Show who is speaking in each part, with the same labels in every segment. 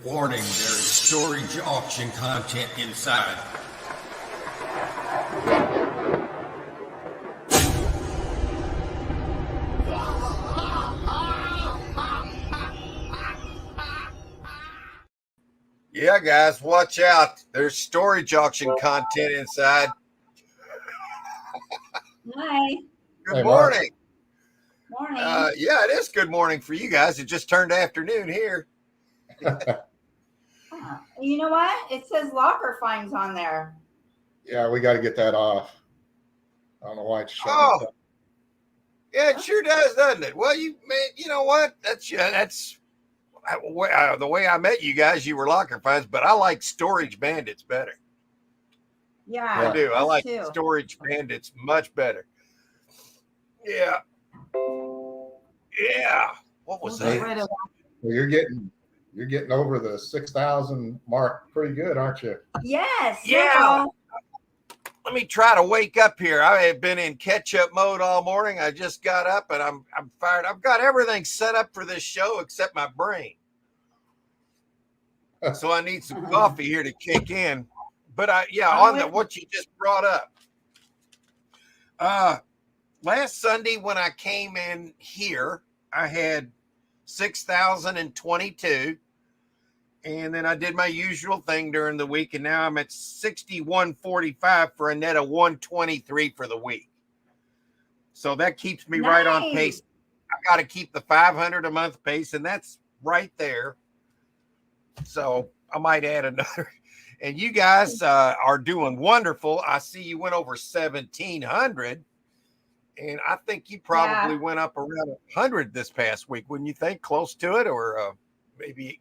Speaker 1: Warning, there is storage auction content inside. Yeah, guys, watch out. There's storage auction content inside.
Speaker 2: Hi.
Speaker 1: Good morning.
Speaker 2: Morning.
Speaker 1: Yeah, it is good morning for you guys. It just turned afternoon here.
Speaker 2: You know what? It says locker finds on there.
Speaker 3: Yeah, we got to get that off. I don't know why it's shutting
Speaker 1: Oh,
Speaker 3: it down.
Speaker 1: yeah, it sure does, doesn't it? Well, you know what? That's the way I met you guys. You were locker finds, but I like storage bandits better.
Speaker 2: Yeah,
Speaker 1: I do. I like
Speaker 2: too.
Speaker 1: storage bandits much better. Yeah. Yeah. What was
Speaker 2: We'll get
Speaker 1: that?
Speaker 2: rid of
Speaker 3: Well, you're getting over the 6,000 mark pretty good, aren't you?
Speaker 2: Yes.
Speaker 1: Yeah. Let me try to wake up here. I have been in catch-up mode all morning. I just got up and I'm fired. I've got everything set up for this show except my brain. So I need some coffee here to kick in. But what you just brought up. Last Sunday when I came in here, I had 6,022. And then I did my usual thing during the week, and now I'm at 6,145 for a net of 123 for the week. So that keeps me right on pace. I got to keep the 500 a month pace, and that's right there. So I might add another. And you guys are doing wonderful. I see you went over 1,700, and I think you probably went up around 100 this past week. Wouldn't you think? Close to it, or maybe.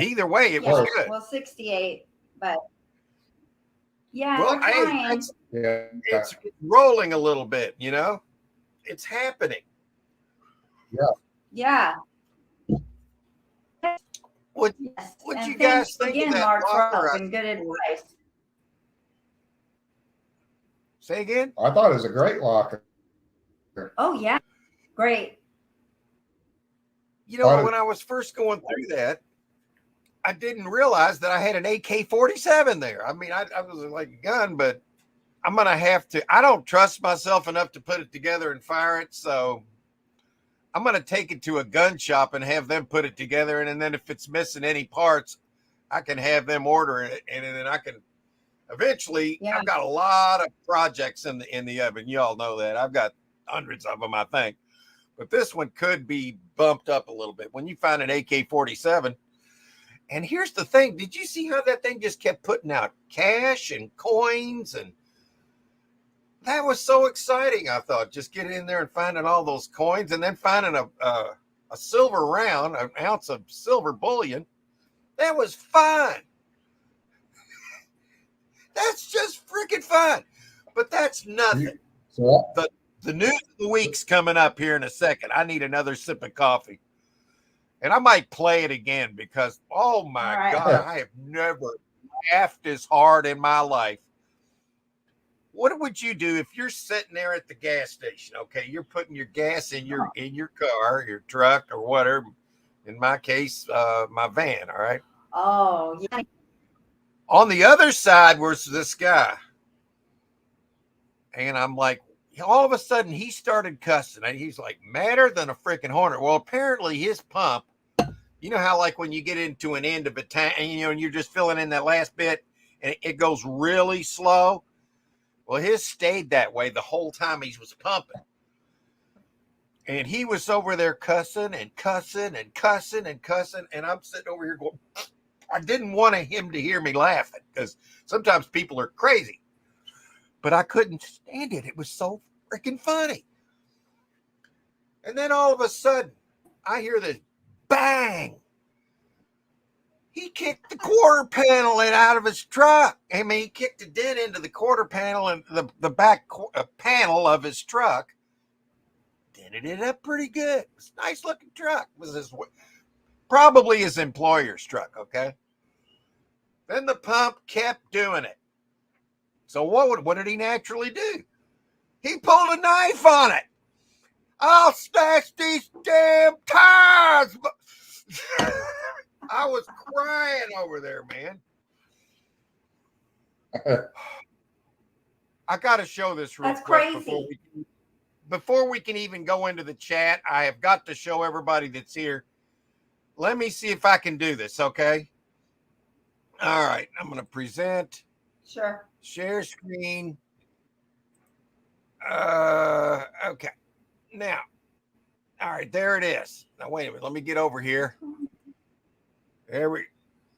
Speaker 1: Either way, it was good.
Speaker 2: Well, 68, but
Speaker 1: well, it's rolling a little bit, you know. It's happening.
Speaker 2: Yeah.
Speaker 1: What you guys think
Speaker 2: again,
Speaker 1: of that
Speaker 2: Mark, for
Speaker 1: locker?
Speaker 2: help and good advice.
Speaker 1: Say again?
Speaker 3: I thought it was a great locker.
Speaker 2: Oh yeah, great.
Speaker 1: You know, when I was first going through that, I didn't realize that I had an AK-47 there. I mean, I was like a gun, but I'm going to have to. I don't trust myself enough to put it together and fire it. So I'm going to take it to a gun shop and have them put it together. And then if it's missing any parts, I can have them order it. And then I can eventually, I've got a lot of projects in the oven. You all know that. I've got hundreds of them, I think. But this one could be bumped up a little bit. When you find an AK-47, and here's the thing. Did you see how that thing just kept putting out cash and coins? And that was so exciting, I thought, just getting in there and finding all those coins and then finding a silver round, an ounce of silver bullion. That was fun. That's just freaking fun. But that's nothing. The news of the week's coming up here in a second. I need another sip of coffee. And I might play it again because, oh my God, I have never laughed as hard in my life. What would you do if you're sitting there at the gas station? Okay, you're putting your gas in your car, your truck, or whatever. In my case, my van. All right.
Speaker 2: Oh yeah.
Speaker 1: On the other side was this guy, and I'm like, all of a sudden he started cussing. And he's like madder than a freaking hornet. Well, apparently his pump, you know how like when you get into an end of a tank, and you're just filling in that last bit and it goes really slow. Well, his stayed that way the whole time he was pumping. And he was over there cussing and cussing and cussing and cussing. And I'm sitting over here going, I didn't want him to hear me laughing because sometimes people are crazy. But I couldn't stand it. It was so freaking funny. And then all of a sudden, I hear this bang. He kicked the quarter panel out of his truck. I mean, he kicked a dent into the quarter panel and the back panel of his truck. Dented it up pretty good. It was a nice looking truck. It was probably his employer's truck, okay? Then the pump kept doing it. So what did he naturally do? He pulled a knife on it. I'll stash these damn tires. was crying over there, man. I got to show this real
Speaker 2: That's
Speaker 1: quick
Speaker 2: crazy.
Speaker 1: before we can even go into the chat. I have got to show everybody that's here. Let me see if I can do this, okay? All right, I'm going to present,
Speaker 2: Sure.
Speaker 1: share screen. Okay. Now, all right, there it is. Now, wait a minute. Let me get over here. There we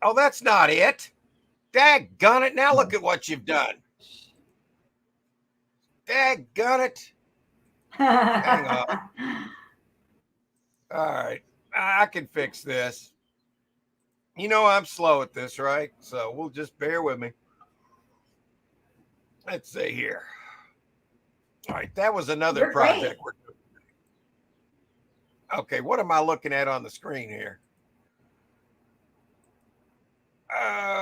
Speaker 1: Oh, that's not it. Daggone it. Now look at what you've done. Daggone it. Hang on. All right. I can fix this. You know I'm slow at this, right? So we'll just bear with me. Let's see here. All right. That was another
Speaker 2: You're great.
Speaker 1: project we're doing. Okay. What am I looking at on the screen here?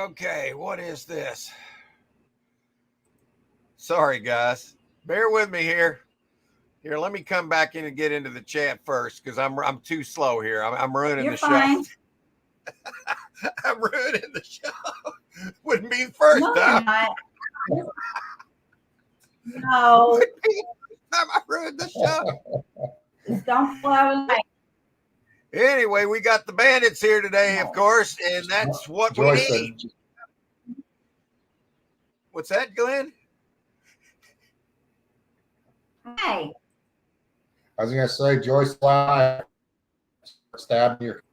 Speaker 1: Okay. What is this? Sorry, guys. Bear with me here. Here, let me come back in and get into the chat first because I'm too slow here. I'm ruining
Speaker 2: You're
Speaker 1: the
Speaker 2: fine.
Speaker 1: show. I'm ruining the show. Wouldn't be the first
Speaker 2: No,
Speaker 1: time.
Speaker 2: you're not. No,
Speaker 1: Wouldn't be the time I ruined the show.
Speaker 2: just don't pull out a knife.
Speaker 1: Anyway, we got the bandits here today, of course, and that's what
Speaker 3: Joyce
Speaker 1: we need.
Speaker 3: said,
Speaker 1: What's that, Glenn?
Speaker 2: Hey,
Speaker 3: I was gonna say, Joyce live stabbing your.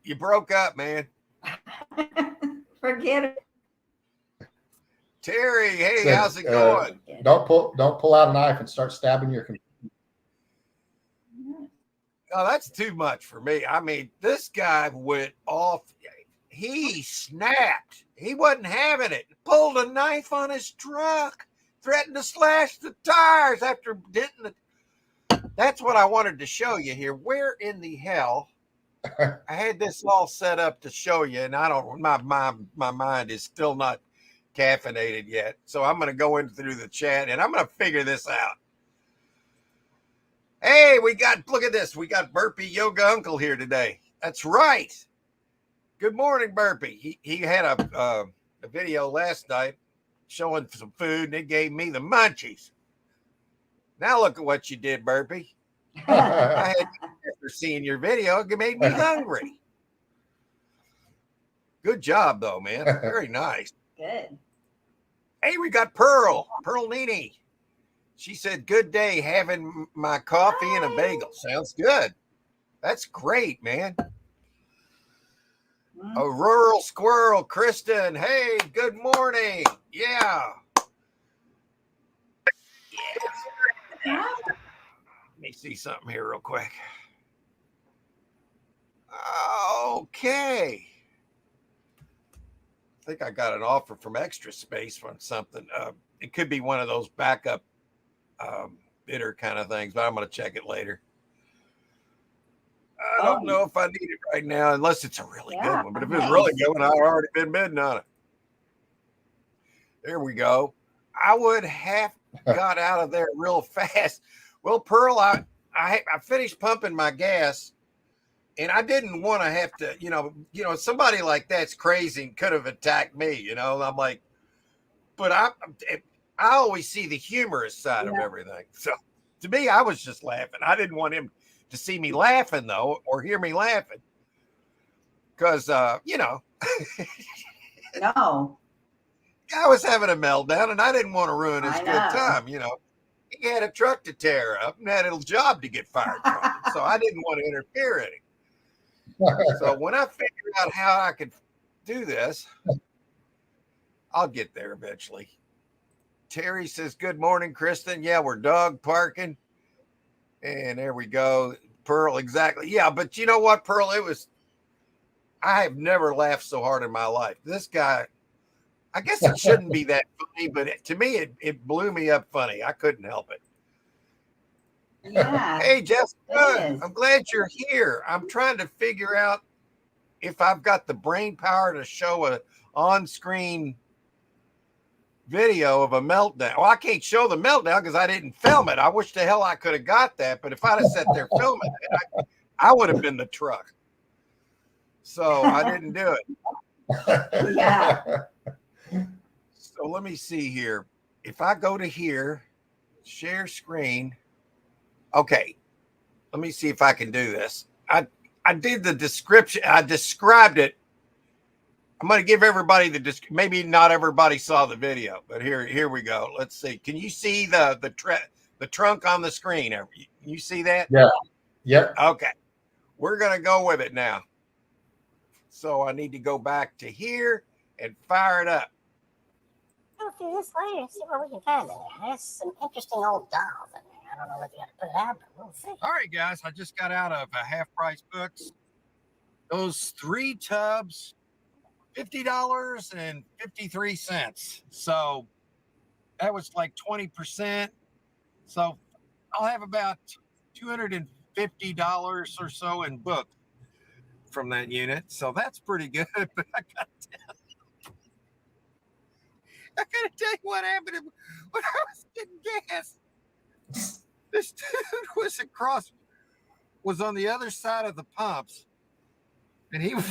Speaker 1: You broke up, man.
Speaker 2: forget it.
Speaker 1: Terry, hey,
Speaker 3: Said,
Speaker 1: how's it going?
Speaker 3: Don't pull out a knife and start stabbing your.
Speaker 1: Oh, that's too much for me. I mean, this guy went off. He snapped. He wasn't having it. Pulled a knife on his truck. Threatened to slash the tires after denting the. That's what I wanted to show you here. Where in the hell? I had this all set up to show you, and I don't. My mind is still not caffeinated yet. So I'm going to go in through the chat, and I'm going to figure this out. Hey, look at this. We got Burpee Yoga Uncle here today. That's right. Good morning, Burpee. He had a video last night showing some food, and it gave me the munchies. Now look at what you did, Burpee. I had, after seeing your video, it made me hungry. Good job, though, man. Very nice.
Speaker 2: Good.
Speaker 1: Hey, we got Pearl Nini. She said, good day having my coffee and a bagel. Sounds good. That's great, man. A rural squirrel, Kristen. Hey, good morning. Yeah. Let me see something here real quick. Okay. I think I got an offer from Extra Space from something. It could be one of those backup bidder kind of things, but I'm going to check it later. I don't know if I need it right now, unless it's a really good one. But if it's a really good one, I've already been bidding on it. There we go. I would have got out of there real fast. Well, Pearl, I finished pumping my gas, and I didn't want to have to, you know, somebody like that's crazy and could have attacked me, I'm like, but I always see the humorous side of everything. So to me, I was just laughing. I didn't want him to see me laughing, though, or hear me laughing. Because,
Speaker 2: No.
Speaker 1: I was having a meltdown, and I didn't want to ruin his good time, He had a truck to tear up and had a job to get fired from. So I didn't want to interfere in it. So when I figured out how I could do this, I'll get there eventually. Terry says, good morning, Kristen. Yeah, we're dog parking. And there we go. Pearl, exactly. Yeah, but you know what, Pearl? I have never laughed so hard in my life. This guy, I guess it shouldn't be that funny, but to me, it blew me up funny. I couldn't help it.
Speaker 2: Yeah.
Speaker 1: Hey, Jessica, I'm glad you're here. I'm trying to figure out if I've got the brain power to show a on-screen video of a meltdown. Well, I can't show the meltdown because I didn't film it. I wish the hell I could have got that, but if I'd have sat there filming it, I would have been the truck. So I didn't do it.
Speaker 2: Yeah.
Speaker 1: So let me see here. If I go to here, share screen. Okay. Let me see if I can do this. I did the description. I described it. I'm going to give everybody maybe not everybody saw the video, but here we go. Let's see. Can you see the trunk on the screen? You see that?
Speaker 3: Yeah. Yep.
Speaker 1: Okay. We're going to go with it now. So I need to go back to here and fire it up.
Speaker 4: Go through this later and see what we can find in there. There's some interesting old dolls in there. I don't know if you got to put it out, but we'll see.
Speaker 1: All right, guys. I just got out of Half Price Books. Those 3 tubs, $50.53. So that was like 20%. So I'll have about $250 or so in books from that unit. So that's pretty good. But I gotta tell you what happened when I was getting gas. This dude was on the other side of the pumps, and he was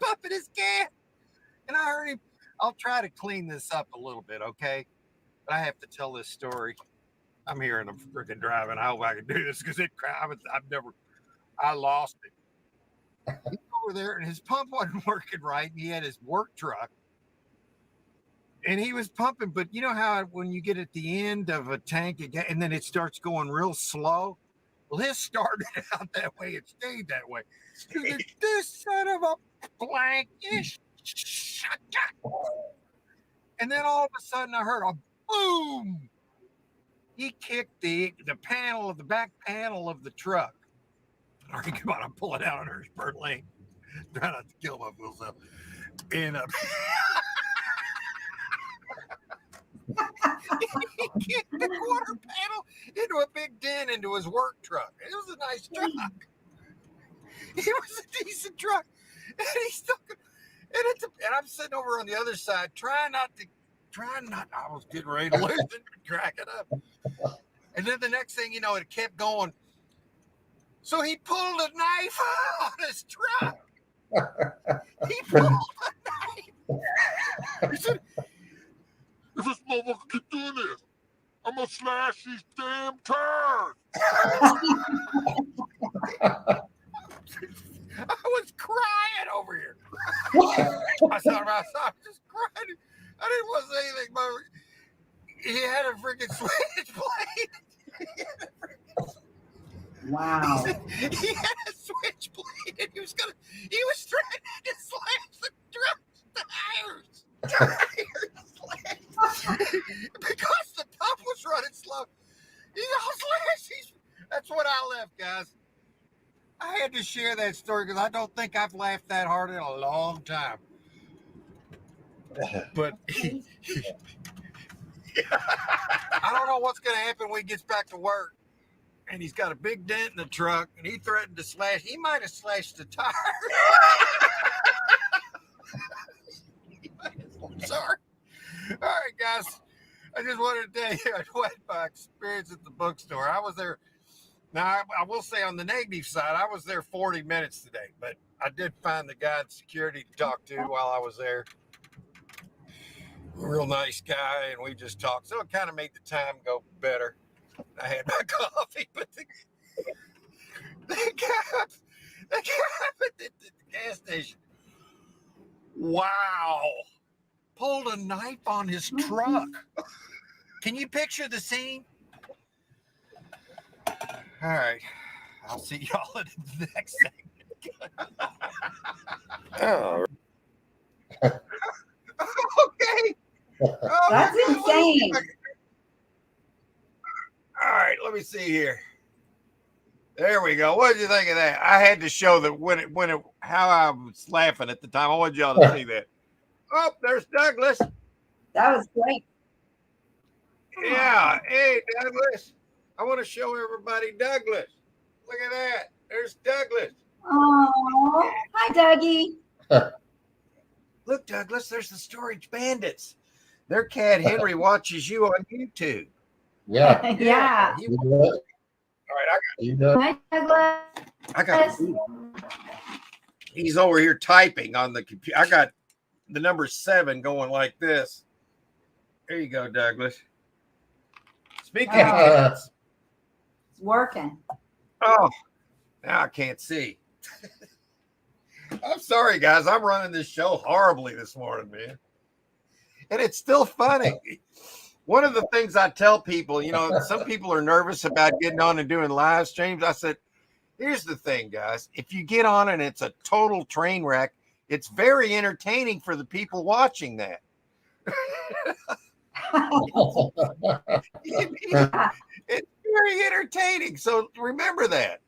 Speaker 1: pumping his gas. And I heard him. I'll try to clean this up a little bit, okay? But I have to tell this story. I'm here and I'm freaking driving. I hope I can do this because I lost it. He's over there and his pump wasn't working right. And he had his work truck. And he was pumping, but you know how when you get at the end of a tank again, and then it starts going real slow? Well, his started out that way. It stayed that way. This son of a blank is shut up. And then all of a sudden I heard a boom. He kicked the panel of the back panel of the truck. All right, come on, I'm pulling out on Hirschberg Lane. Try not to kill my myself. And he kicked the quarter panel into a big dent into his work truck. It was a nice truck. It was a decent truck. And he stuck it. And I'm sitting over on the other side, trying not. I was getting ready to lose it and crack it up. And then the next thing you know, it kept going. So he pulled a knife on his truck. He pulled a knife. He said, "If this motherfucker keep doing this, I'm gonna slash these damn tires." I was crying over here. I was just crying. I didn't want to say anything, but he had a freaking switchblade.
Speaker 2: Wow.
Speaker 1: He had a switchblade, and he was trying to slash the truck's tires. Because the pump was running slow. That's what I left, guys. I had to share that story because I don't think I've laughed that hard in a long time. But I don't know what's going to happen when he gets back to work. And he's got a big dent in the truck, and he threatened to slash. He might have slashed the tire. I'm sorry. All right, guys. I just wanted to tell you what my experience at the bookstore. I was there. Now, I will say on the negative side, I was there 40 minutes today, but I did find the guy in security to talk to while I was there. A real nice guy, and we just talked. So it kind of made the time go better. I had my coffee, but the guy at the gas station, wow, pulled a knife on his truck. Can you picture the scene? All right. I'll see y'all in the next segment. Oh. Okay.
Speaker 2: That's insane.
Speaker 1: All right, let me see here. There we go. What did you think of that? I had to show that how I was laughing at the time. I wanted y'all to see that. Oh, there's Douglas.
Speaker 2: That was great.
Speaker 1: Yeah. Hey, Douglas. I want to show everybody Douglas. Look at that. There's Douglas.
Speaker 2: Oh, hi, Dougie.
Speaker 1: Look, Douglas, there's the Storage Bandits. Their cat Henry watches you on YouTube.
Speaker 3: Yeah.
Speaker 2: Yeah.
Speaker 1: All right,
Speaker 2: Hi, Douglas.
Speaker 1: I got He's over here typing on the computer. I got the number 7 going like this. There you go, Douglas. Speaking of cats.
Speaker 2: It's working.
Speaker 1: Oh, now I can't see. I'm sorry, guys. I'm running this show horribly this morning, man. And it's still funny. One of the things I tell people, you know, some people are nervous about getting on and doing live streams. I said, here's the thing, guys. If you get on and it's a total train wreck, it's very entertaining for the people watching that. It's very entertaining. So remember that.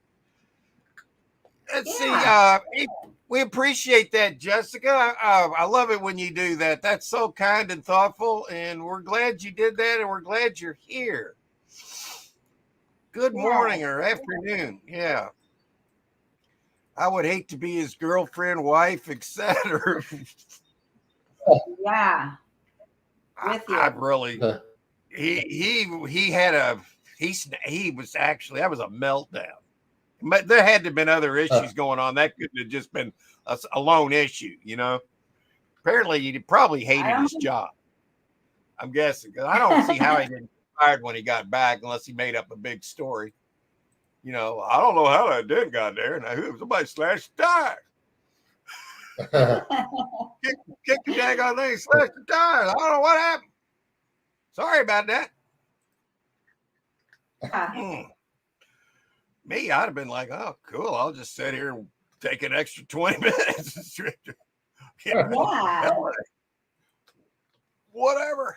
Speaker 1: Let's see. We appreciate that, Jessica. I love it when you do that. That's so kind and thoughtful. And we're glad you did that. And we're glad you're here. Good morning or afternoon. Yeah. I would hate to be his girlfriend, wife, etc.
Speaker 2: Yeah. With you.
Speaker 1: I really, he was actually, that was a meltdown. But there had to have been other issues going on. That couldn't have just been a lone issue, you know. Apparently, he probably hated his job. I'm guessing, because I don't see how he didn't get fired when he got back, unless he made up a big story. You know, I don't know how that did got there. Now, somebody slashed the tire. Kicked the daggone thing, slashed the tires. I don't know what happened. Sorry about that. Me, I'd have been like, oh, cool. I'll just sit here and take an extra 20 minutes. Whatever.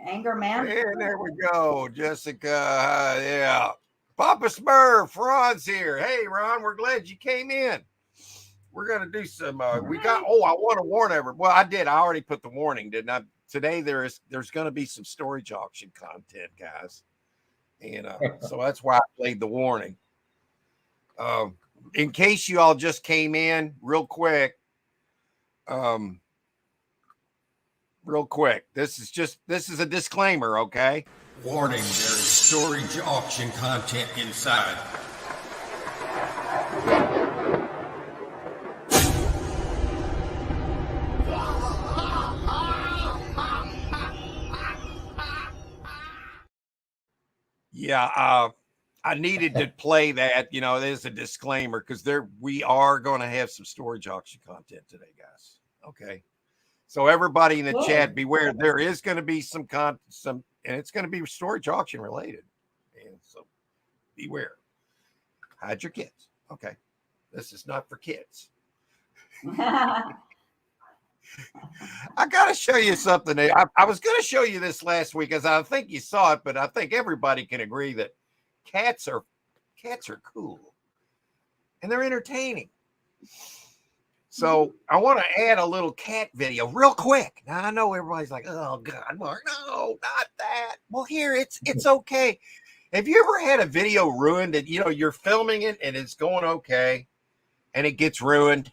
Speaker 2: Anger man.
Speaker 1: And there we go. Jessica. Yeah. Papa Smurf, Ron's here. Hey, Ron, we're glad you came in. We're going to do some, I want to warn everyone. Well, I did. I already put the warning, didn't I? Today, there's going to be some storage auction content, guys. And so that's why I played the warning. In case you all just came in real quick, this is a disclaimer, okay? Warning, there is storage auction content inside. Yeah, I needed to play that. You know, there's a disclaimer because we are going to have some storage auction content today, guys. Okay, so everybody in the chat, beware. There is going to be some, and it's going to be storage auction related, and so beware. Hide your kids. Okay, this is not for kids. I got to show you something. I was going to show you this last week, as I think you saw it, but I think everybody can agree that cats are cool and they're entertaining. So I want to add a little cat video real quick. Now I know everybody's like, "Oh God, Mark, no, not that." Well, here it's okay. Have you ever had a video ruined that you're filming it and it's going okay, and it gets ruined?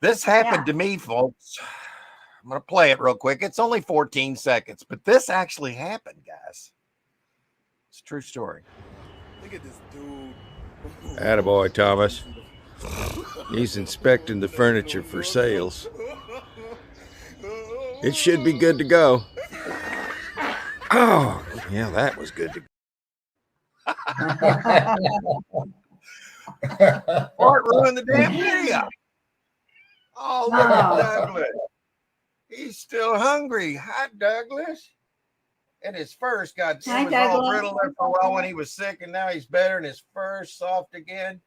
Speaker 1: This happened to me, folks. I'm going to play it real quick. It's only 14 seconds, but this actually happened, guys. It's a true story.
Speaker 5: Look at this dude.
Speaker 6: Attaboy, Thomas. He's inspecting the furniture for sales. It should be good to go. Oh, yeah, that was good to go.
Speaker 1: Art ruined the damn video. Oh, look at Douglas. He's still hungry. Hi, Douglas. And his fur's he was all brittle there for a while when he was sick, and now he's better, and his fur's soft again.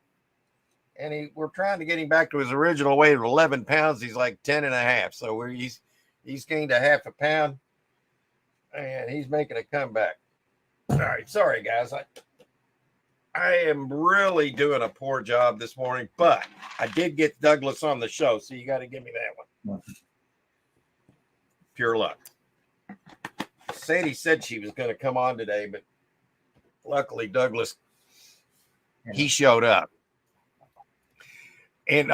Speaker 1: And we're trying to get him back to his original weight of 11 pounds. He's like 10 and a half. So he's gained a half a pound, and he's making a comeback. All right. Sorry, guys. I am really doing a poor job this morning, but I did get Douglas on the show, so you got to give me that one. Pure luck. Sadie said she was going to come on today, but luckily Douglas, he showed up. And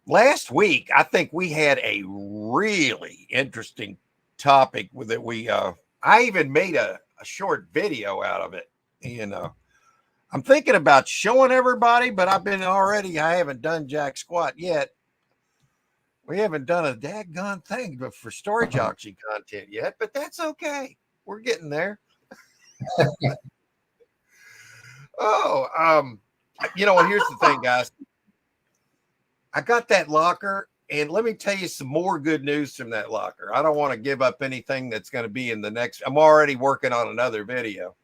Speaker 1: last week, I think we had a really interesting topic that I even made a short video out of it. And I'm thinking about showing everybody, but I haven't done jack squat yet. We haven't done a daggone thing but for storage auction content yet, but that's okay. We're getting there. You know what? Here's the thing, guys. I got that locker, and let me tell you some more good news from that locker. I don't want to give up anything that's going to be in the next. I'm already working on another video.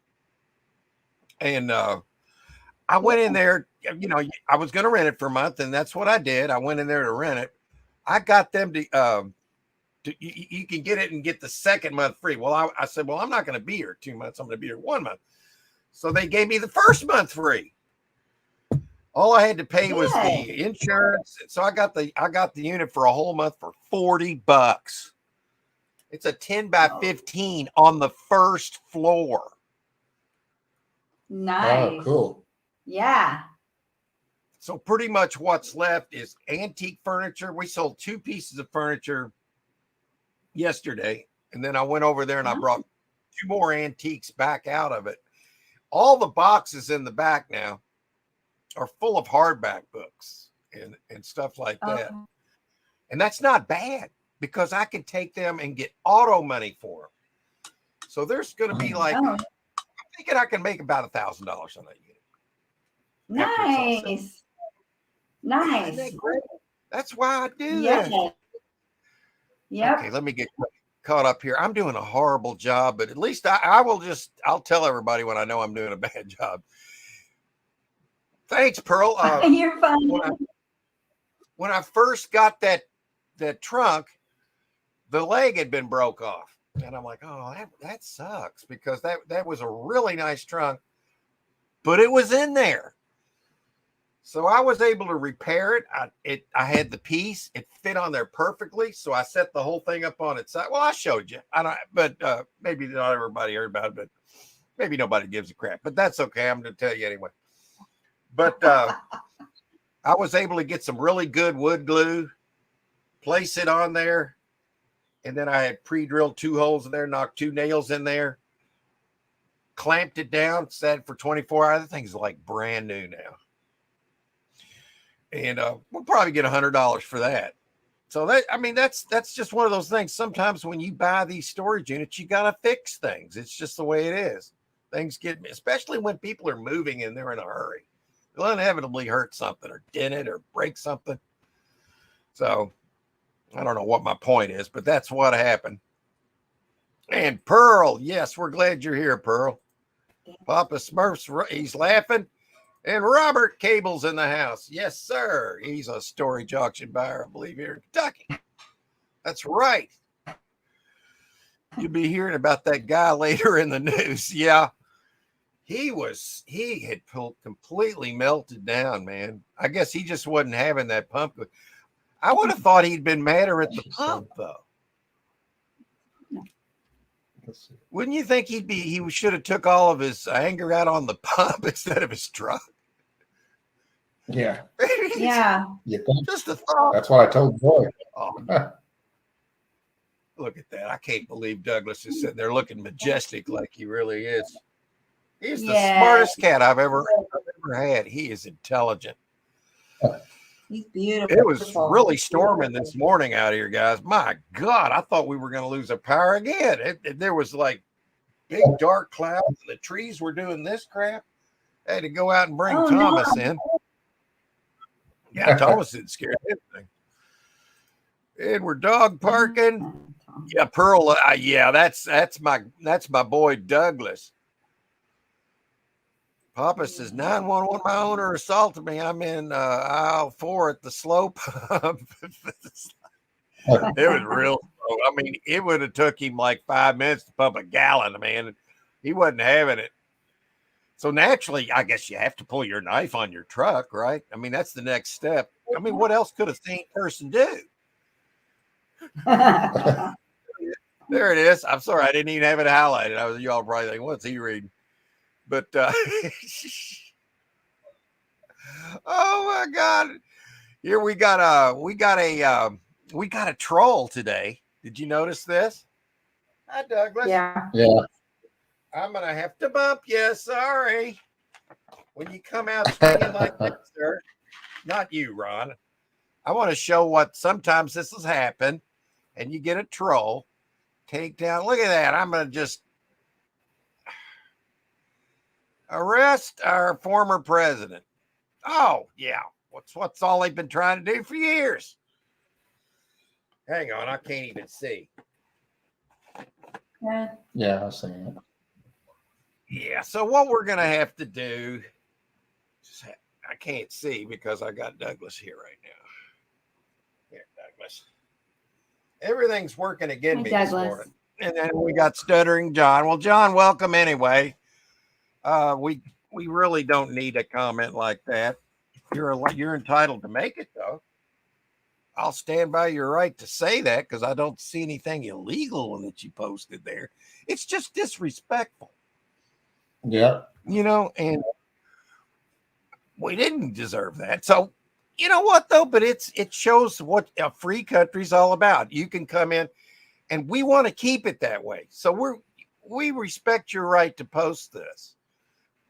Speaker 1: And I went in there, you know, I was going to rent it for a month, and that's what I did. I went in there to rent it. I got them to you can get it and get the second month free. Well, I said, well, I'm not going to be here 2 months. I'm going to be here 1 month. So they gave me the first month free. All I had to pay was the insurance. So I got the unit for a whole month for $40. It's a 10 by 15 on the first floor.
Speaker 2: Nice.
Speaker 3: Oh, cool.
Speaker 2: Yeah.
Speaker 1: So pretty much what's left is antique furniture. We sold 2 pieces of furniture yesterday, and then I went over there and I brought 2 more antiques back out of it. All the boxes in the back now are full of hardback books and stuff like that. And that's not bad because I can take them and get auto money for them. So there's going to be like, I'm thinking I can make about $1,000 on that unit.
Speaker 2: Nice. Nice.
Speaker 1: Isn't that great? That's why I do
Speaker 2: Yeah.
Speaker 1: that.
Speaker 2: Yep.
Speaker 1: Okay, let me get caught up here. I'm doing a horrible job, but at least I'll tell everybody when I know I'm doing a bad job. Thanks, Pearl.
Speaker 2: You're fine.
Speaker 1: When I first got that trunk, the leg had been broke off. And I'm like, oh, that sucks because that was a really nice trunk, but it was in there. So I was able to repair it. I had the piece. It fit on there perfectly. So I set the whole thing up on its side. Well, I showed you. But maybe not everybody heard about it, but maybe nobody gives a crap. But that's okay. I'm going to tell you anyway. But I was able to get some really good wood glue, place it on there. And then I had pre-drilled 2 holes in there, knocked 2 nails in there, clamped it down, set it for 24 hours. The thing's like brand new now. And we'll probably get $100 for that. So that's just one of those things. Sometimes when you buy these storage units, you got to fix things. It's just the way it is. Things get, especially when people are moving and they're in a hurry, they'll inevitably hurt something or dent it or break something. So I don't know what my point is, but that's what happened. And Pearl, yes, we're glad you're here, Pearl. Papa Smurf's, he's laughing. And Robert Cable's in the house. Yes, sir. He's a storage auction buyer, I believe, here in Kentucky. That's right. You'll be hearing about that guy later in the news. Yeah. He had completely melted down, man. I guess he just wasn't having that pump. I would have thought he'd been madder at the pump, though. Wouldn't you think he should have took all of his anger out on the pump instead of his truck?
Speaker 3: Yeah.
Speaker 2: Yeah.
Speaker 3: You think?
Speaker 1: Just a thought.
Speaker 3: That's what I told Boy.
Speaker 1: Oh, look at that. I can't believe Douglas is sitting there looking majestic like he really is. He's the smartest cat I've ever had. He is intelligent.
Speaker 2: He's beautiful.
Speaker 1: It was really storming this morning out here, guys. My God, I thought we were going to lose our power again. There was like big dark clouds, and the trees were doing this crap. I had to go out and bring Thomas in. Yeah, Thomas didn't scare anything. And we're dog parking. Yeah, Pearl. Yeah, that's my boy Douglas. Papa says 911. My owner assaulted me. I'm in aisle 4 at the slow pump. It was real slow. I mean, it would have took him like 5 minutes to pump a gallon, man. He wasn't having it. So naturally, I guess you have to pull your knife on your truck, right? I mean, that's the next step. I mean, what else could a sane person do? There it is. I'm sorry, I didn't even have it highlighted. Y'all probably thinking, what's he reading? But oh my God, here we got a troll today. Did you notice this? Hi, Douglas.
Speaker 2: Yeah.
Speaker 3: Yeah.
Speaker 1: I'm gonna have to bump you. Sorry. when you come out swinging like that, sir, not you, Ron. I want to show what sometimes this has happened, and you get a troll, take down. Look at that. I'm going to just arrest our former president. Oh, yeah. What's all they've been trying to do for years? Hang on, I can't even see.
Speaker 2: Yeah.
Speaker 3: Yeah, I see it.
Speaker 1: Yeah, so what we're going to have to do, I can't see because I got Douglas here right now. Here, Douglas. Everything's working again
Speaker 2: Hi,
Speaker 1: me this
Speaker 2: Douglas.
Speaker 1: morning. And then we got Stuttering John. Well, John, welcome anyway. We really don't need a comment like that. You're entitled to make it, though. I'll stand by your right to say that because I don't see anything illegal that you posted there. It's just disrespectful.
Speaker 3: Yeah.
Speaker 1: You know, and we didn't deserve that. So, you know what, though? But it shows what a free country's all about. You can come in, and we want to keep it that way. So we respect your right to post this,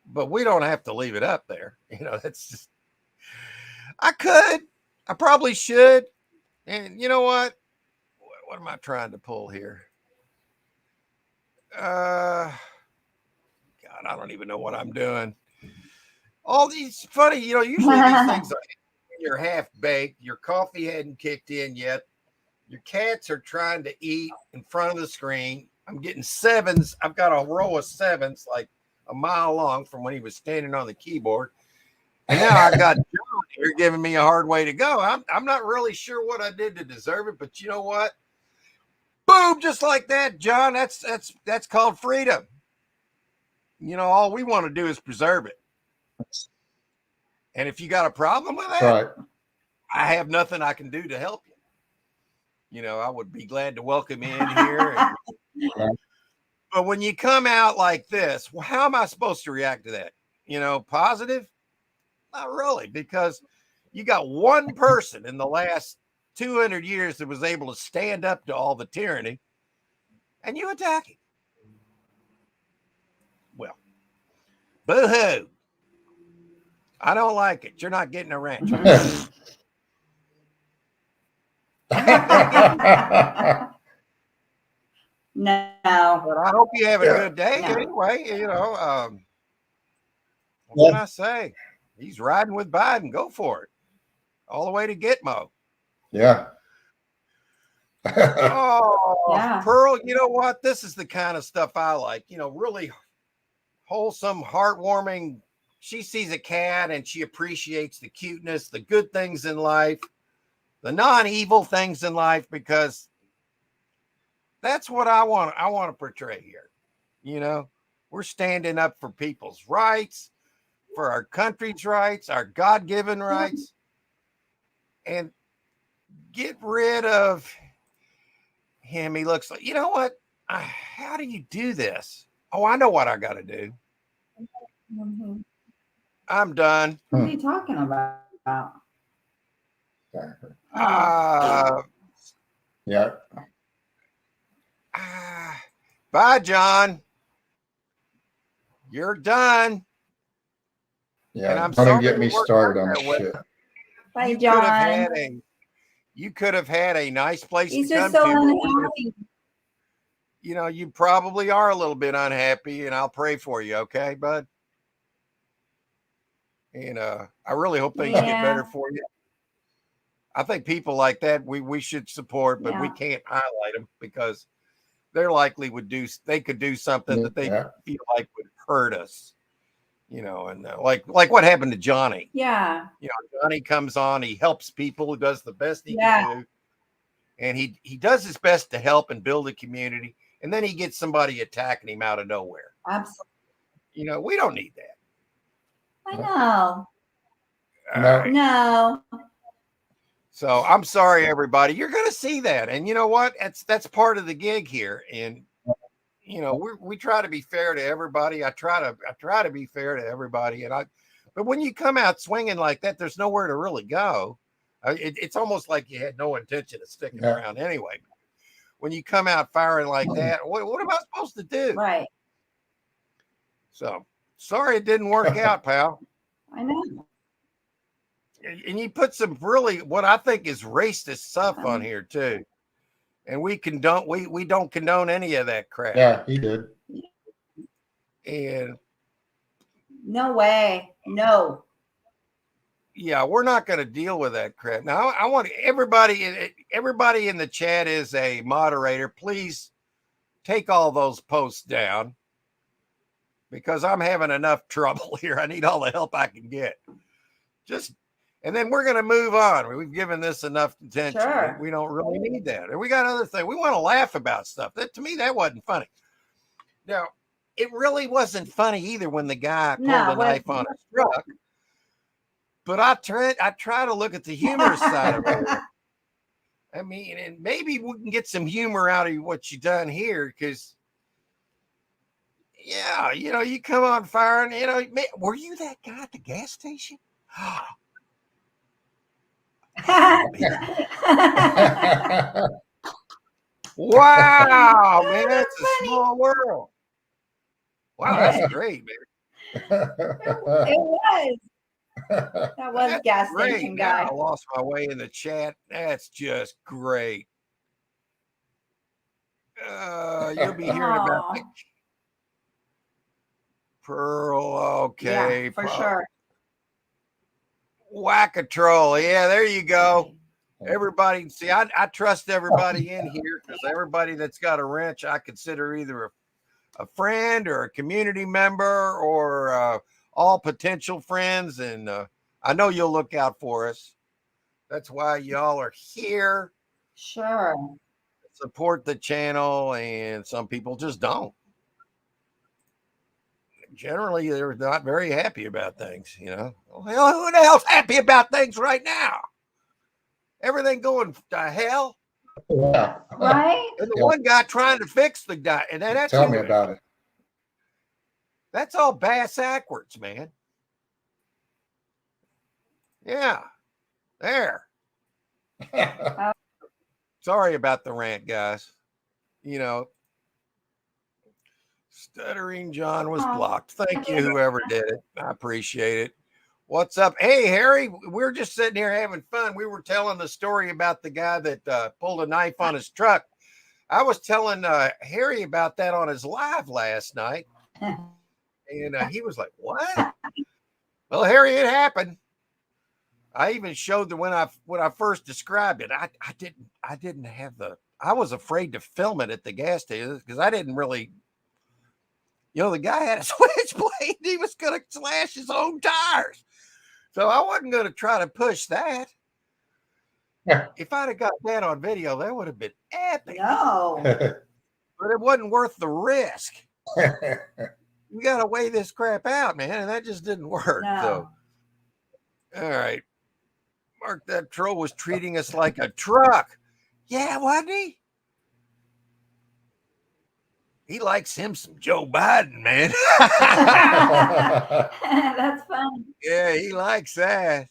Speaker 1: but we don't have to leave it up there. You know, that's just, I probably should. And you know what? What am I trying to pull here? God, I don't even know what I'm doing. All these funny, you know, usually these things are you're half baked, your coffee hadn't kicked in yet, your cats are trying to eat in front of the screen. I'm getting sevens. I've got a row of sevens like a mile long from when he was standing on the keyboard. And now I got John here giving me a hard way to go. I'm not really sure what I did to deserve it, but you know what? Boom, just like that, John. That's called freedom. You know, all we want to do is preserve it. And if you got a problem with that,
Speaker 3: Right.
Speaker 1: I have nothing I can do to help you. You know, I would be glad to welcome you in here. But when you come out like this, well, how am I supposed to react to that? You know, positive? Not really, because you got one person in the last 200 years that was able to stand up to all the tyranny, and you attack him. Well, boo-hoo. I don't like it. You're not getting a ranch.
Speaker 2: No.
Speaker 1: But I hope you have a
Speaker 3: Yeah.
Speaker 1: good day
Speaker 2: No.
Speaker 1: anyway. You know, what can I say? He's riding with Biden. Go for it. All the way to Gitmo.
Speaker 3: Yeah.
Speaker 1: Oh,
Speaker 2: Yeah.
Speaker 1: Pearl, you know what? This is the kind of stuff I like. You know, really wholesome, heartwarming. She sees a cat and she appreciates the cuteness, the good things in life, the non-evil things in life, because that's what I want to portray here. You know, we're standing up for people's rights, for our country's rights, our God-given rights, and get rid of him. He looks like, you know what? How do you do this? Oh, I know what I got to do.
Speaker 2: Mhm.
Speaker 1: I'm done.
Speaker 2: What are you talking about?
Speaker 3: Yeah.
Speaker 1: Bye, John. You're done.
Speaker 3: Yeah.
Speaker 1: And I'm
Speaker 3: Don't
Speaker 1: sorry
Speaker 3: get me
Speaker 1: it worked
Speaker 3: started
Speaker 1: out
Speaker 3: on
Speaker 1: that
Speaker 3: this
Speaker 1: way.
Speaker 3: shit.
Speaker 2: Bye,
Speaker 1: You could
Speaker 2: John.
Speaker 1: have had a nice place
Speaker 2: He's
Speaker 1: to
Speaker 2: just
Speaker 1: come
Speaker 2: so
Speaker 1: to.
Speaker 2: unhappy.
Speaker 1: You know, you probably are a little bit unhappy, and I'll pray for you, okay, bud? And I really hope things get better for you. I think people like that we should support, but we can't highlight them because they're likely they could do something that they feel like would hurt us. You know, and like what happened to Johnny.
Speaker 2: Yeah.
Speaker 1: You know, Johnny comes on, he helps people, he does the best he can do. And he does his best to help and build a community. And then he gets somebody attacking him out of nowhere.
Speaker 2: Absolutely.
Speaker 1: You know, we don't need that.
Speaker 2: I know.
Speaker 3: No.
Speaker 2: No.
Speaker 1: So I'm sorry, everybody. You're going to see that. And you know what? That's part of the gig here. And, you know, we try to be fair to everybody. I try to be fair to everybody. But when you come out swinging like that, there's nowhere to really go. It's almost like you had no intention of sticking around anyway. When you come out firing like that, what am I supposed to do?
Speaker 2: Right.
Speaker 1: So sorry it didn't work out, pal.
Speaker 2: I know.
Speaker 1: And you put some really what I think is racist stuff on here too. And we don't condone any of that crap.
Speaker 3: Yeah, he did.
Speaker 1: And
Speaker 2: No way. No.
Speaker 1: yeah, we're not going to deal with that crap. Now, I want everybody in the chat is a moderator. Please take all those posts down because I'm having enough trouble here. I need all the help I can get. And then we're going to move on. We've given this enough attention.
Speaker 2: Sure.
Speaker 1: We don't really need that. And we got other things. We want to laugh about stuff. To me, that wasn't funny. Now, it really wasn't funny either when the guy pulled a knife on his truck. But I try to look at the humorous side of it. I mean, and maybe we can get some humor out of what you done here, because, yeah, you come on fire and, were you that guy at the gas station? Wow, man, that's a small world. Wow, that's great, man.
Speaker 2: It was. That was
Speaker 1: That's
Speaker 2: gas
Speaker 1: great.
Speaker 2: station
Speaker 1: Now
Speaker 2: guy.
Speaker 1: I lost my way in the chat. That's just great. You'll be hearing about the Pearl. Okay,
Speaker 2: Yeah, for sure.
Speaker 1: Whack-a-troll. Yeah, there you go. Everybody, see, I trust everybody in here, because everybody that's got a wrench, I consider either a friend or a community member or all potential friends. And I know you'll look out for us. That's why y'all are here.
Speaker 2: Sure.
Speaker 1: Support the channel, and some people just don't. Generally, they're not very happy about things, Well, who the hell's happy about things right now? Everything going to hell.
Speaker 3: Yeah.
Speaker 2: Right?
Speaker 1: And the one guy trying to fix the guy. And then that's
Speaker 3: Tell me about it.
Speaker 1: That's all bass-ackwards, man. Yeah. There. Sorry about the rant, guys. Stuttering John was blocked. Thank you, whoever did it. I appreciate it. What's up? Hey, Harry, we're just sitting here having fun. We were telling the story about the guy that pulled a knife on his truck. I was telling Harry about that on his live last night. And he was like, what? Well, Harry, it happened. I even showed when I first described it. I didn't have I was afraid to film it at the gas station because I didn't really, the guy had a switchblade. He was going to slash his own tires. So I wasn't going to try to push that.
Speaker 3: Yeah.
Speaker 1: If I'd have got that on video, that would have been epic.
Speaker 2: No.
Speaker 1: But it wasn't worth the risk. You got to weigh this crap out, man. And that just didn't work.
Speaker 2: No.
Speaker 1: So, all right. Mark, that troll was treating us like a truck. Yeah, wasn't he? He likes him some Joe Biden, man.
Speaker 2: That's fun.
Speaker 1: Yeah, he likes that.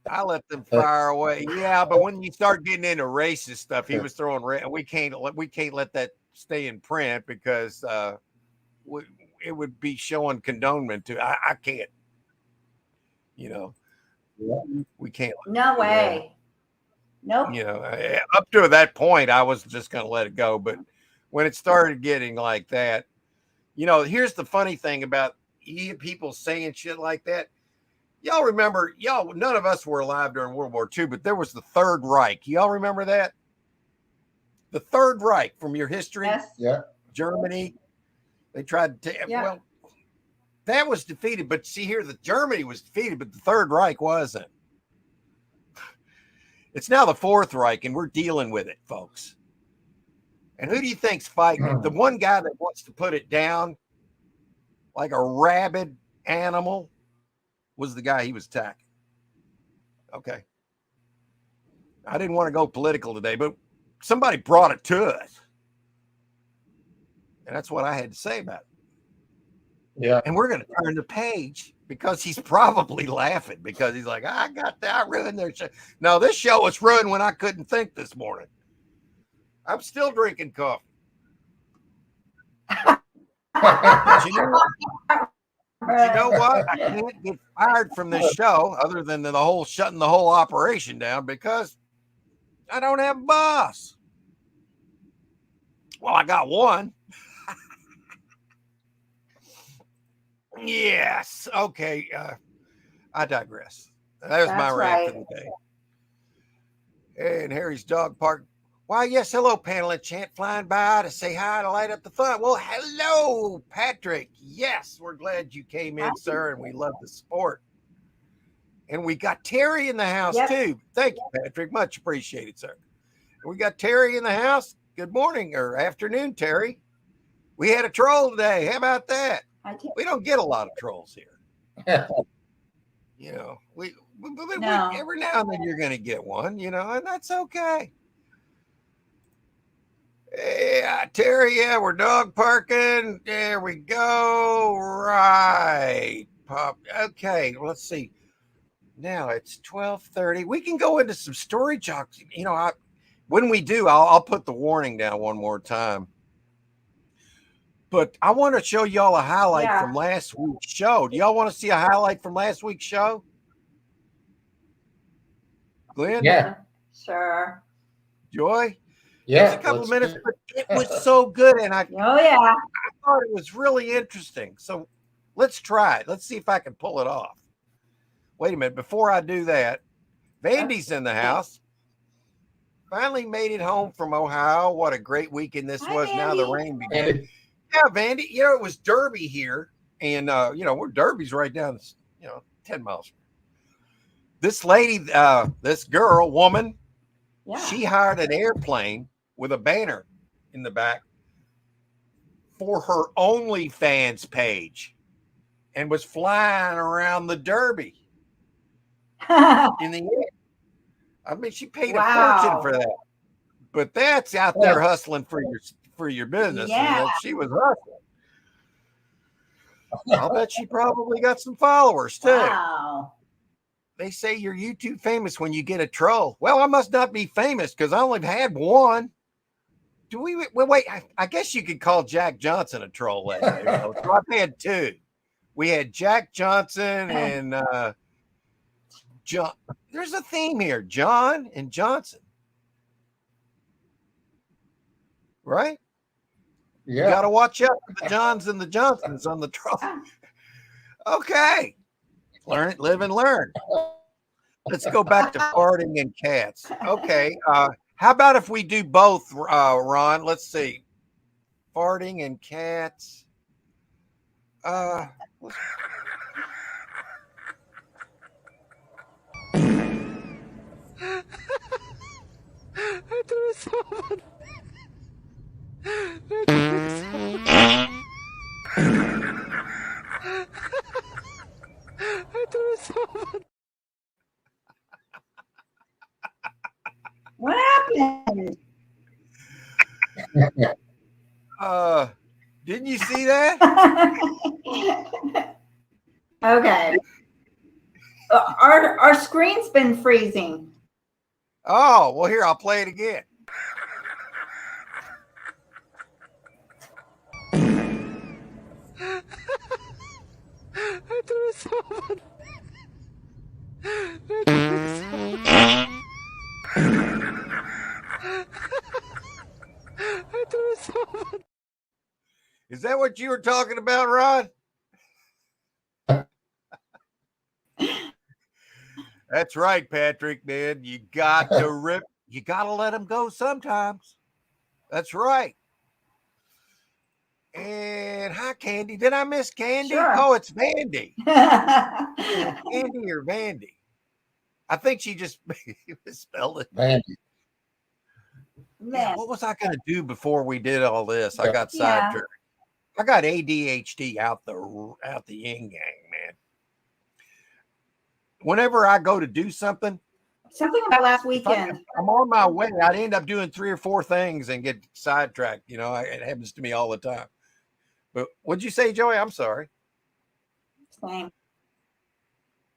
Speaker 1: I let them fire away. Yeah, but when you start getting into racist stuff, he was throwing. We can't let that stay in print because it would be showing condonement to. I can't. We can't.
Speaker 2: No way. Nope.
Speaker 1: Up to that point, I was just going to let it go. But when it started getting like that, here's the funny thing about people saying shit like that. Y'all remember, none of us were alive during World War II, but there was the Third Reich. Y'all remember that? The Third Reich from your history?
Speaker 2: Yes.
Speaker 3: Yeah.
Speaker 1: Germany. They tried to well, that was defeated. But see here, Germany was defeated, but the Third Reich wasn't. It's now the Fourth Reich, and we're dealing with it, folks. And who do you think's fighting? The one guy that wants to put it down like a rabid animal was the guy he was attacking. Okay. I didn't want to go political today, but somebody brought it to us. And that's what I had to say about it.
Speaker 3: Yeah.
Speaker 1: And we're going to turn the page because he's probably laughing because he's like, I got that. I ruined their show. No, this show was ruined when I couldn't think this morning. I'm still drinking coffee. But But you know what? I can't get fired from this show other than the whole shutting the whole operation down because I don't have a boss. Well, I got one. Yes. Okay. I digress. There's my
Speaker 2: That's
Speaker 1: rant
Speaker 2: right.
Speaker 1: for the day. And Harry's dog park. Why, yes, hello, panel and chant flying by to say hi to light up the fun. Well, hello, Patrick. Yes, we're glad you came in, sir, and we love the sport. And we got Terry in the house,
Speaker 2: Yep.
Speaker 1: too. Thank you, Patrick. Much appreciated, sir. And we got Terry in the house. Good morning or afternoon, Terry. We had a troll today. How about that? We don't get a lot of trolls here. You know,
Speaker 2: No.
Speaker 1: every now and then you're going to get one, you know, and that's okay. Yeah, Terry, yeah, we're dog parking. There we go. Right. Pop. Okay, let's see. Now it's 12:30. We can go into some story jocks. You know, when we do, I'll put the warning down one more time. But I want to show y'all a highlight from last week's show. Do y'all want to see a highlight from last week's show? Glenn?
Speaker 3: Yeah.
Speaker 2: Sure.
Speaker 1: Joy?
Speaker 3: Yeah.
Speaker 1: Just a couple minutes, but it was so good. And I
Speaker 2: Oh, yeah.
Speaker 1: thought it was really interesting. So let's try it. Let's see if I can pull it off. Wait a minute. Before I do that, Vandy's in the house. Finally made it home from Ohio. What a great weekend this was.
Speaker 2: Hi,
Speaker 1: Now the
Speaker 2: Vandy.
Speaker 1: rain began. Yeah, Vandy. You know, it was Derby here. And, you know, we're Derby's right down, 10 miles. This lady, this woman,
Speaker 2: Yeah.
Speaker 1: she hired an airplane with a banner in the back for her OnlyFans page and was flying around the Derby in the air. I mean, she paid a fortune for that. But that's out there hustling for your business.
Speaker 2: Yeah.
Speaker 1: And she was hustling. I'll bet she probably got some followers too.
Speaker 2: Wow.
Speaker 1: They say you're YouTube famous when you get a troll. Well, I must not be famous because I only had one. Do we? Well, wait. I guess you could call Jack Johnson a troll. So I've had two. We had Jack Johnson and John. There's a theme here: John and Johnson. Right?
Speaker 3: Yeah.
Speaker 1: You got to watch out for the Johns and the Johnsons on the troll. Okay. Learn it, live and learn. Let's go back to farting and cats. Okay. How about if we do both, Ron? Let's see. Farting and cats.
Speaker 2: What happened?
Speaker 1: Didn't you see that?
Speaker 2: Okay. Our screen's been freezing.
Speaker 1: Oh, well, here, I'll play it again. Is that what you were talking about, Ron? That's right, Patrick, man. You got to rip. You got to let them go sometimes. That's right. And hi, Candy. Did I miss Candy?
Speaker 2: Sure.
Speaker 1: Oh, it's Vandy. Candy or Vandy? I think she just spelled it.
Speaker 3: Vandy.
Speaker 1: Yeah, what was I going to do before we did all this? I got sidetracked. I got ADHD out the yin yang, man. Whenever I go to do something
Speaker 2: about last weekend.
Speaker 1: I'm on my way. I'd end up doing 3 or 4 things and get sidetracked. You know, it happens to me all the time. But what'd you say, Joey? I'm sorry.
Speaker 2: Same.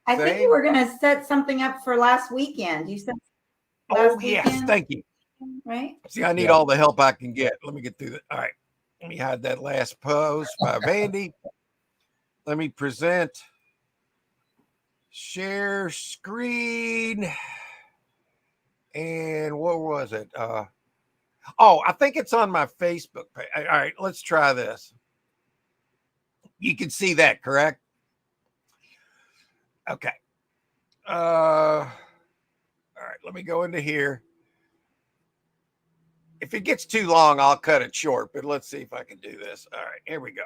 Speaker 2: I think you were going to set something up for last weekend. You said last
Speaker 1: yes.
Speaker 2: weekend,
Speaker 1: Thank you.
Speaker 2: right?
Speaker 1: See, I need all the help I can get. Let me get through that. All right. Let me hide that last post by Vandy. let me present, share screen. And what was it? I think it's on my Facebook page. All right, let's try this. You can see that, correct? Okay. All right, let me go into here. If it gets too long, I'll cut it short, but let's see if I can do this. All right, here we go.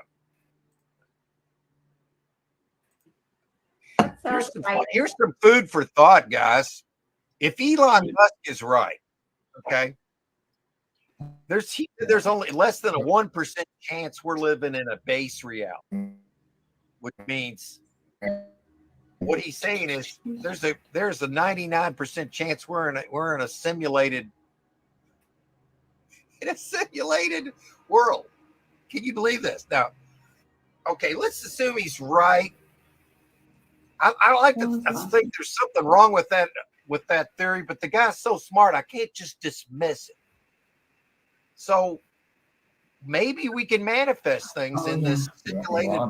Speaker 1: Here's some food for thought, guys. If Elon Musk is right, okay, there's only less than a 1% chance we're living in a base reality, which means what he's saying is there's a 99% chance we're in a simulated world. Can you believe this? Now, okay, let's assume he's right. I like to think there's something wrong with that theory, but the guy's so smart, I can't just dismiss it. So maybe we can manifest things in this simulated.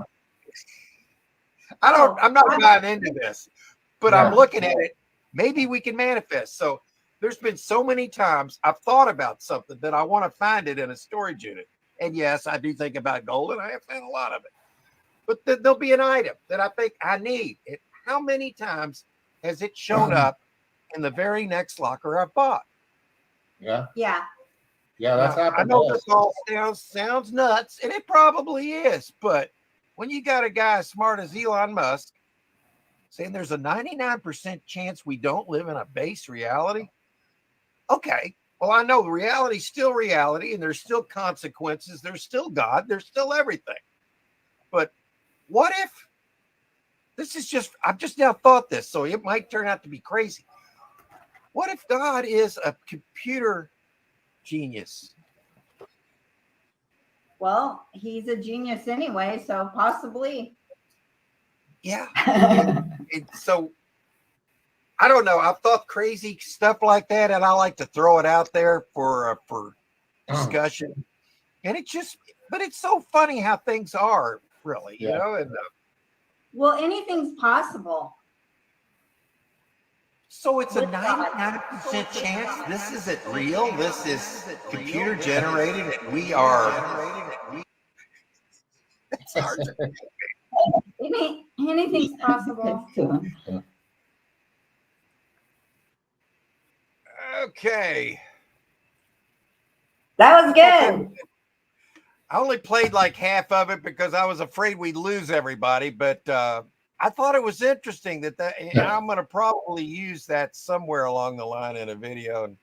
Speaker 1: I'm not buying into this, but I'm looking at it. Maybe we can manifest. So there's been so many times I've thought about something that I want to find it in a storage unit. And yes, I do think about gold, and I have found a lot of it. But there'll be an item that I think I need. How many times has it shown up in the very next locker I bought?
Speaker 3: Yeah.
Speaker 2: Yeah.
Speaker 3: Yeah, that's happened.
Speaker 1: I know this all sounds nuts, and it probably is. But when you got a guy as smart as Elon Musk saying there's a 99% chance we don't live in a base reality, okay. Well, I know reality's still reality, and there's still consequences. There's still God. There's still everything. But what if I've just now thought this, so it might turn out to be crazy. What if God is a computer genius?
Speaker 2: Well, he's a genius anyway, so possibly.
Speaker 1: Yeah. So I don't know. I've thought crazy stuff like that, and I like to throw it out there for discussion. And but it's so funny how things are, really, you know. And
Speaker 2: well, anything's possible.
Speaker 1: so it's a 99% chance this isn't real. This is computer generated, and we are. It's hard to
Speaker 2: Anything's possible.
Speaker 1: Okay.
Speaker 2: That was good.
Speaker 1: I only played like half of it because I was afraid we'd lose everybody, but I thought it was interesting that and I'm going to probably use that somewhere along the line in a video. And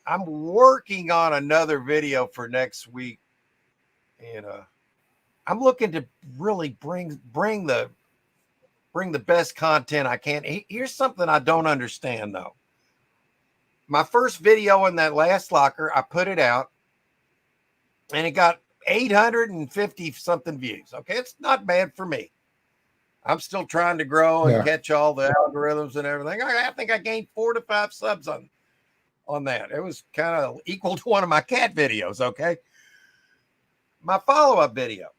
Speaker 1: I'm working on another video for next week, and I'm looking to really bring the best content I can. Here's something I don't understand though. My first video in that last locker, I put it out, and it got 850 something views. Okay, it's not bad for me. I'm still trying to grow and catch all the algorithms and everything. I think I gained 4 to 5 subs on that. It was kind of equal to one of my cat videos. Okay, my follow-up video.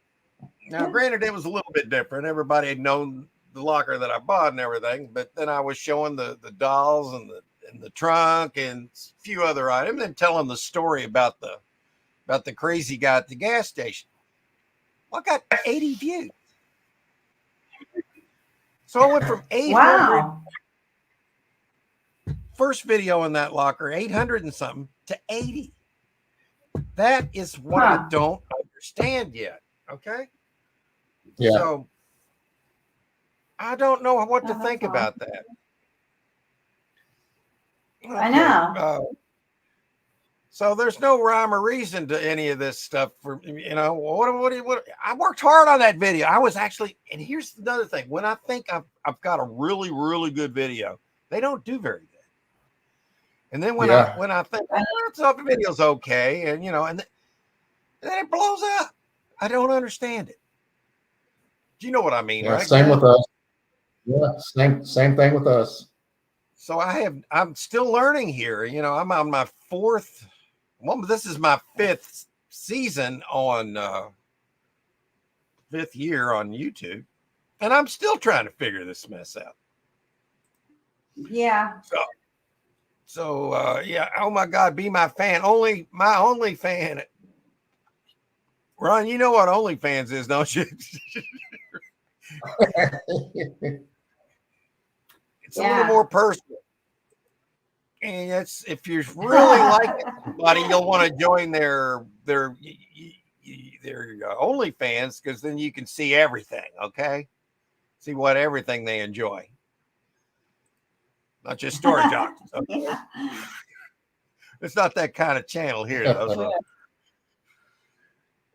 Speaker 1: Now, granted, it was a little bit different. Everybody had known the locker that I bought and everything, but then I was showing the dolls and the trunk and a few other items, and telling the story about the crazy guy at the gas station. Well, I got 80 views. So I went from 800 first video in that locker, 800 and something, to 80. That is what I don't understand yet. Okay.
Speaker 3: Yeah.
Speaker 1: So I don't know what to think about that. Okay.
Speaker 2: I know.
Speaker 1: So there's no rhyme or reason to any of this stuff. For what I worked hard on that video. I was actually, and here's another thing. When I think I've got a really, really good video, they don't do very good. And then when I think the video's okay, and and then it blows up. I don't understand it. Do you know what I mean?
Speaker 3: Yeah,
Speaker 1: right?
Speaker 3: Same with us. Yeah, same thing with us.
Speaker 1: So I'm still learning here. I'm on my 4th. Well, this is my 5th season on 5th year on YouTube. And I'm still trying to figure this mess out.
Speaker 2: Yeah.
Speaker 1: So yeah, oh my God, be my fan. My only fan. Ron, you know what OnlyFans is, don't you? It's a little more personal. And it's if you really like somebody, you'll want to join their OnlyFans, because then you can see everything, okay? See what everything they enjoy. Not just storage options. Okay?
Speaker 2: Yeah.
Speaker 1: It's not that kind of channel here, though. So.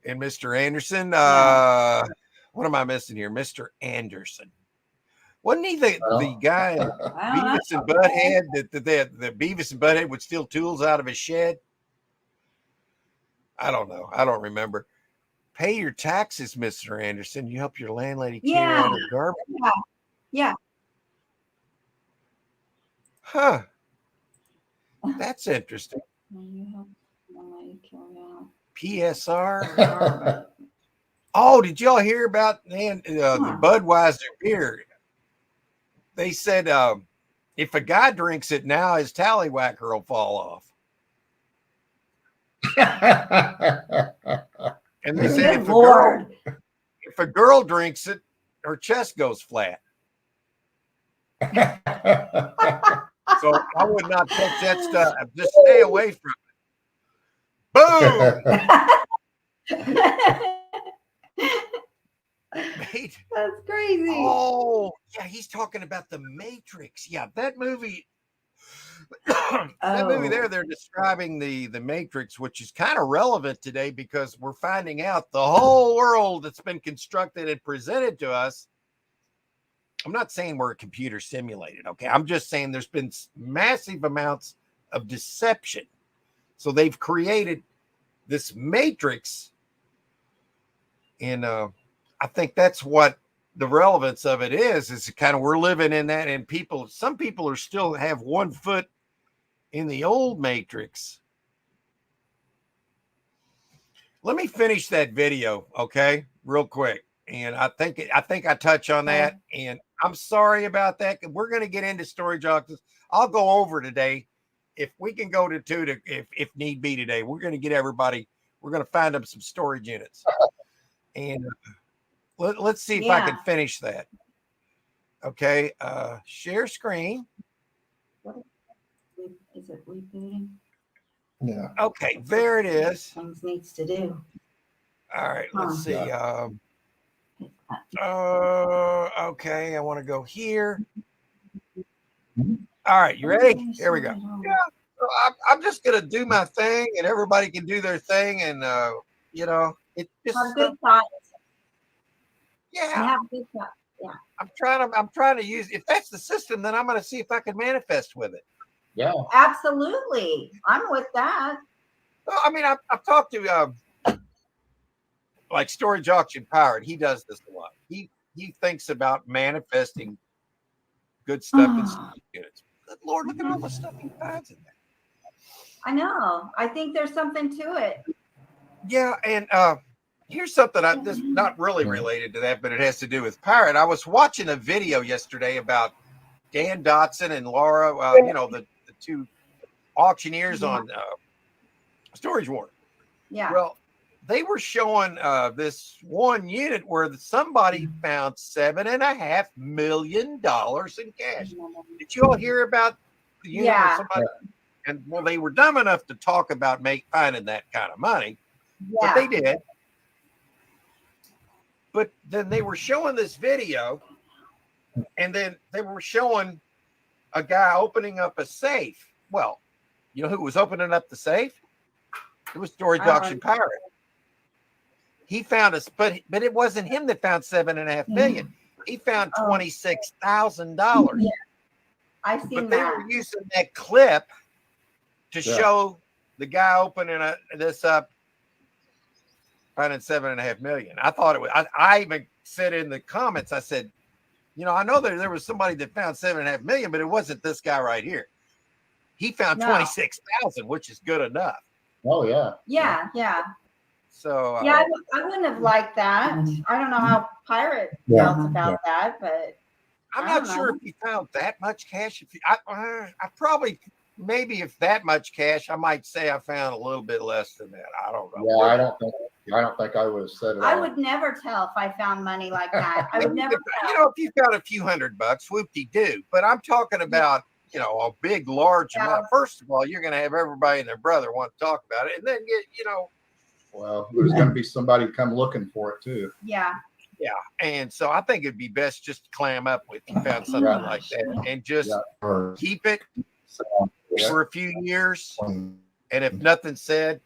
Speaker 1: And Mr. Anderson, what am I missing here? Mr. Anderson. Wasn't he the guy in Beavis and Butthead that Beavis and Butthead would steal tools out of his shed? I don't know. I don't remember. Pay your taxes, Mr. Anderson. You help your landlady carry out her garbage.
Speaker 2: Yeah.
Speaker 1: Huh. That's interesting. PSR. Oh, did y'all hear about the Budweiser beer? They said if a guy drinks it now, his tallywhacker will fall off. And they said if a girl drinks it, her chest goes flat. So I would not touch that stuff. Just stay away from it. Boom.
Speaker 2: That's crazy.
Speaker 1: Oh, yeah, he's talking about the Matrix. Yeah, that movie. That movie there, they're describing the Matrix, which is kind of relevant today because we're finding out the whole world that's been constructed and presented to us. I'm not saying we're computer simulated, okay? I'm just saying there's been massive amounts of deception. So they've created this Matrix, and I think that's what the relevance of it is kind of we're living in that, and some people are still have 1 foot in the old Matrix. Let me finish that video, okay, real quick. And I think I touch on that, and I'm sorry about that. We're going to get into storage auctions. I'll go over today. If we can go to 2 if need be today, we're going to get everybody. We're going to find them some storage units, and let's see if I can finish that. Okay, share screen.
Speaker 2: Is it rebooting?
Speaker 3: Yeah.
Speaker 1: Okay, there it is.
Speaker 2: Things needs to do.
Speaker 1: All right, let's see. Okay, I want to go here. All right, you ready? Here we go. Yeah, so I'm just gonna do my thing, and everybody can do their thing, and it just
Speaker 2: Have good thoughts.
Speaker 1: yeah.
Speaker 2: Have good thoughts. Yeah.
Speaker 1: I'm trying to use. If that's the system, then I'm gonna see if I can manifest with it.
Speaker 3: Yeah.
Speaker 2: Absolutely. I'm with that.
Speaker 1: Well, I mean, I've talked to like Storage Auction Pirate. He does this a lot. He thinks about manifesting good stuff in storage units. Good Lord, look at all the stuff he finds in there.
Speaker 2: I know. I think there's something to it.
Speaker 1: Yeah, and here's something this not really related to that, but it has to do with Pirate. I was watching a video yesterday about Dan Dotson and Laura, the 2 auctioneers on Storage War.
Speaker 2: Yeah.
Speaker 1: Well, they were showing this one unit where somebody found $7.5 million in cash. Did you all hear about the unit?
Speaker 2: Yeah.
Speaker 1: And well, they were dumb enough to talk about finding that kind of money,
Speaker 2: Yeah.
Speaker 1: but they did. But then they were showing this video, and then they were showing a guy opening up a safe. Well, you know who was opening up the safe? It was Storage Auction Pirate. He found us, but it wasn't him that found $7.5 million. He found $26,000.
Speaker 2: Yeah. I've seen
Speaker 1: But
Speaker 2: that.
Speaker 1: they were using that clip to show the guy opening this up, finding $7.5 million. I thought it was. I even said in the comments, I said, I know there was somebody that found $7.5 million, but it wasn't this guy right here. He found 26,000, which is good enough.
Speaker 3: Oh yeah.
Speaker 2: Yeah.
Speaker 1: So
Speaker 2: Yeah, I wouldn't have liked that. I don't know how Pirate
Speaker 3: Yeah,
Speaker 2: felt about that, but
Speaker 1: I'm
Speaker 2: I
Speaker 1: not
Speaker 2: don't
Speaker 1: sure
Speaker 2: know.
Speaker 1: if you found that much cash. If you, I probably maybe if that much cash, I might say I found a little bit less than that. I don't know.
Speaker 3: yeah, I don't think I would have said it.
Speaker 2: I
Speaker 3: all.
Speaker 2: would never tell if I found money like that. I would never
Speaker 1: You
Speaker 2: tell.
Speaker 1: know, if you found a few $100, whoop-de-doo. But I'm talking about, you know, a big, large
Speaker 2: Yeah.
Speaker 1: amount. First of all, you're going to have everybody and their brother want to talk about it, and then get, you know,
Speaker 3: Well, there's going to be somebody come looking for it too.
Speaker 2: Yeah.
Speaker 1: yeah. And so I think it'd be best just to clam up if you found something
Speaker 3: Yeah.
Speaker 1: like that, and just
Speaker 3: Yeah. Or,
Speaker 1: keep it
Speaker 3: yeah.
Speaker 1: for a few years. And if nothing's said,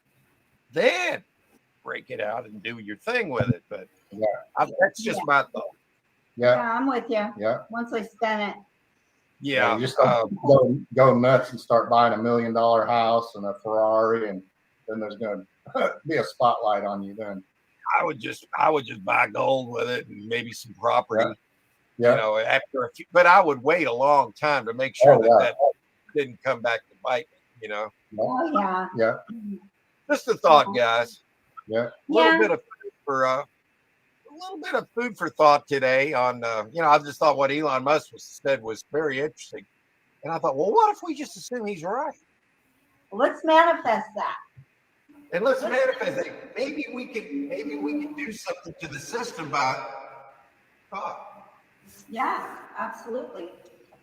Speaker 1: then break it out and do your thing with it. But
Speaker 3: Yeah.
Speaker 1: that's just my thought.
Speaker 2: Yeah,
Speaker 3: Yeah,
Speaker 2: I'm with you.
Speaker 3: yeah.
Speaker 2: Once I spend it.
Speaker 1: Yeah.
Speaker 3: You just don't go nuts and start buying $1 million house and a Ferrari, and then there's going to be a spotlight on you. Then,
Speaker 1: I would just buy gold with it and maybe some property.
Speaker 3: yeah,
Speaker 1: You know, after a few, but I would wait a long time to make sure
Speaker 3: Oh, yeah.
Speaker 1: that didn't come back to bite me. You know,
Speaker 2: Oh yeah.
Speaker 3: yeah,
Speaker 1: just a thought, guys.
Speaker 3: yeah.
Speaker 1: A little
Speaker 2: Yeah.
Speaker 1: bit of food for thought today on you know, I just thought what Elon Musk said was very interesting, and I thought, well, what if we just assume he's right
Speaker 2: Let's manifest that.
Speaker 1: and let's manifest it? Maybe we can do something to the system by thought.
Speaker 2: Yeah, absolutely.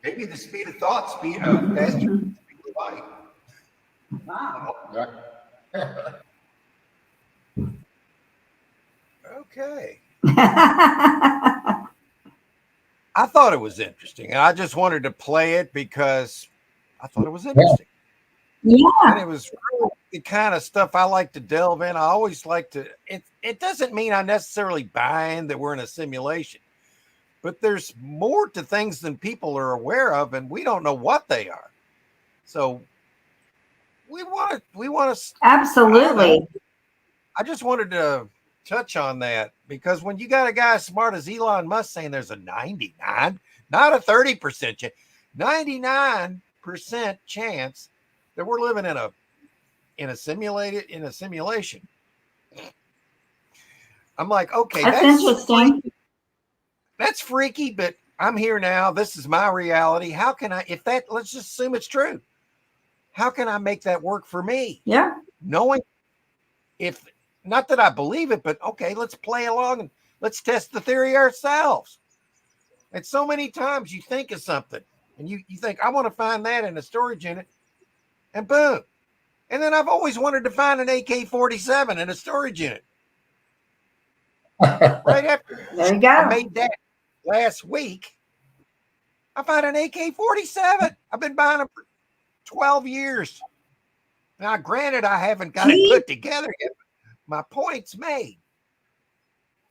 Speaker 1: Maybe the speed of thought, faster than the speed of light.
Speaker 2: Wow.
Speaker 3: Yeah.
Speaker 1: Okay. I thought it was interesting, and I just wanted to play it because I thought it was interesting.
Speaker 2: Yeah.
Speaker 1: And it was really the kind of stuff I like to delve in. I always like to. It doesn't mean I necessarily buy in that we're in a simulation, but there's more to things than people are aware of, and we don't know what they are. So we want to.
Speaker 2: Absolutely.
Speaker 1: I just wanted to touch on that because when you got a guy as smart as Elon Musk saying there's a 99, not a 30% chance, 99% chance that we're living in a simulation. I'm like, okay,
Speaker 2: That's interesting.
Speaker 1: That's freaky, but I'm here now. This is my reality. How can I, let's just assume it's true. How can I make that work for me?
Speaker 2: Yeah.
Speaker 1: Knowing not that I believe it, but okay, let's play along and let's test the theory ourselves. And so many times you think of something and you think, I want to find that in a storage unit, and boom. And then I've always wanted to find an AK-47 in a storage unit. Right after
Speaker 2: There you go.
Speaker 1: I made that last week, I found an AK-47. I've been buying them for 12 years. Now, granted, I haven't got it put together yet. My point's made.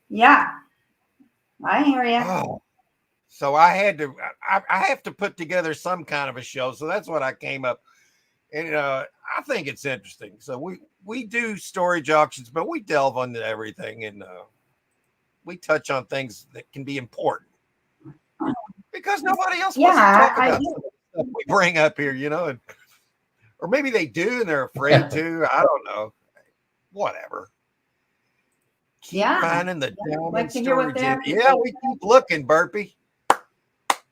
Speaker 2: Yeah. I hear you.
Speaker 1: Oh, so I have to put together some kind of a show. So that's what I came up. And I think it's interesting. So we do storage auctions, but we delve into everything, and we touch on things that can be important because nobody else wants to talk about stuff we bring up here, you know, or maybe they do and they're afraid to. I don't know. Whatever. Keep finding the diamond storage. Yeah, we keep looking, Burpee.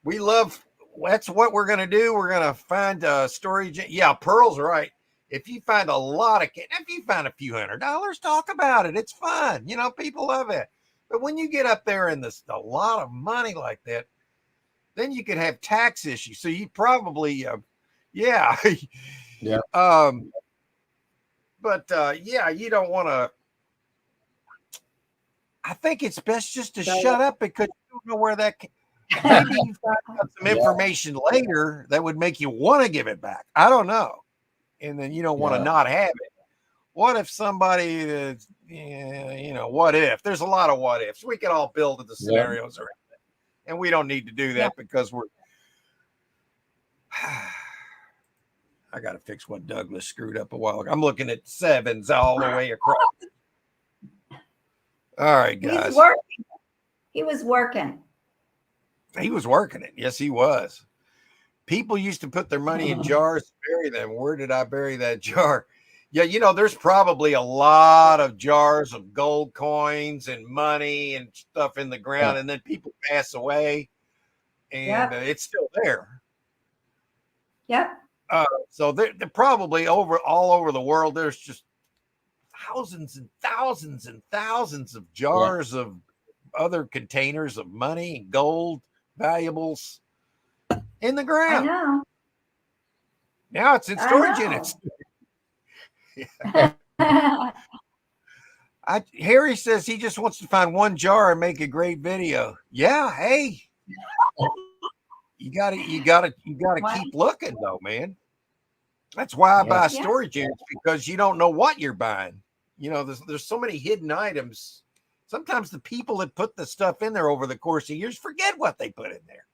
Speaker 1: We love. That's what we're gonna do. We're gonna find storage. Yeah, Pearl's right. If you find a lot of, if you find a few $100, talk about it. It's fun. You know, people love it. But when you get up there in a lot of money like that, then you could have tax issues. So you probably, yeah.
Speaker 3: Yeah.
Speaker 1: But yeah, you don't want to. I think it's best just to shut up because you don't know where that. Maybe you find out some information later that would make you want to give it back. I don't know, and then you don't want to not have it. What if somebody, you know, what if? There's a lot of what ifs. We can all build the scenarios around it, and we don't need to do that because we're. I got to fix what Douglas screwed up a while ago. I'm looking at sevens all the way across. All right, guys.
Speaker 2: He's working. He was working.
Speaker 1: He was working it. Yes, he was. People used to put their money in jars to bury them. Where did I bury that jar? Yeah, there's probably a lot of jars of gold coins and money and stuff in the ground, and then people pass away, and
Speaker 2: Yep.
Speaker 1: it's still there.
Speaker 2: Yep.
Speaker 1: So they're probably all over the world. There's just thousands and thousands and thousands of jars of other containers of money and gold valuables in the
Speaker 2: I
Speaker 1: ground.
Speaker 2: know.
Speaker 1: Now it's in
Speaker 2: I
Speaker 1: storage
Speaker 2: know.
Speaker 1: units. Harry says he just wants to find one jar and make a great video. Yeah, hey, you gotta
Speaker 2: What?
Speaker 1: keep looking though, man. That's why I buy
Speaker 2: Yeah.
Speaker 1: storage units, because you don't know what you're buying. There's so many hidden items. Sometimes the people that put the stuff in there over the course of years forget what they put in there,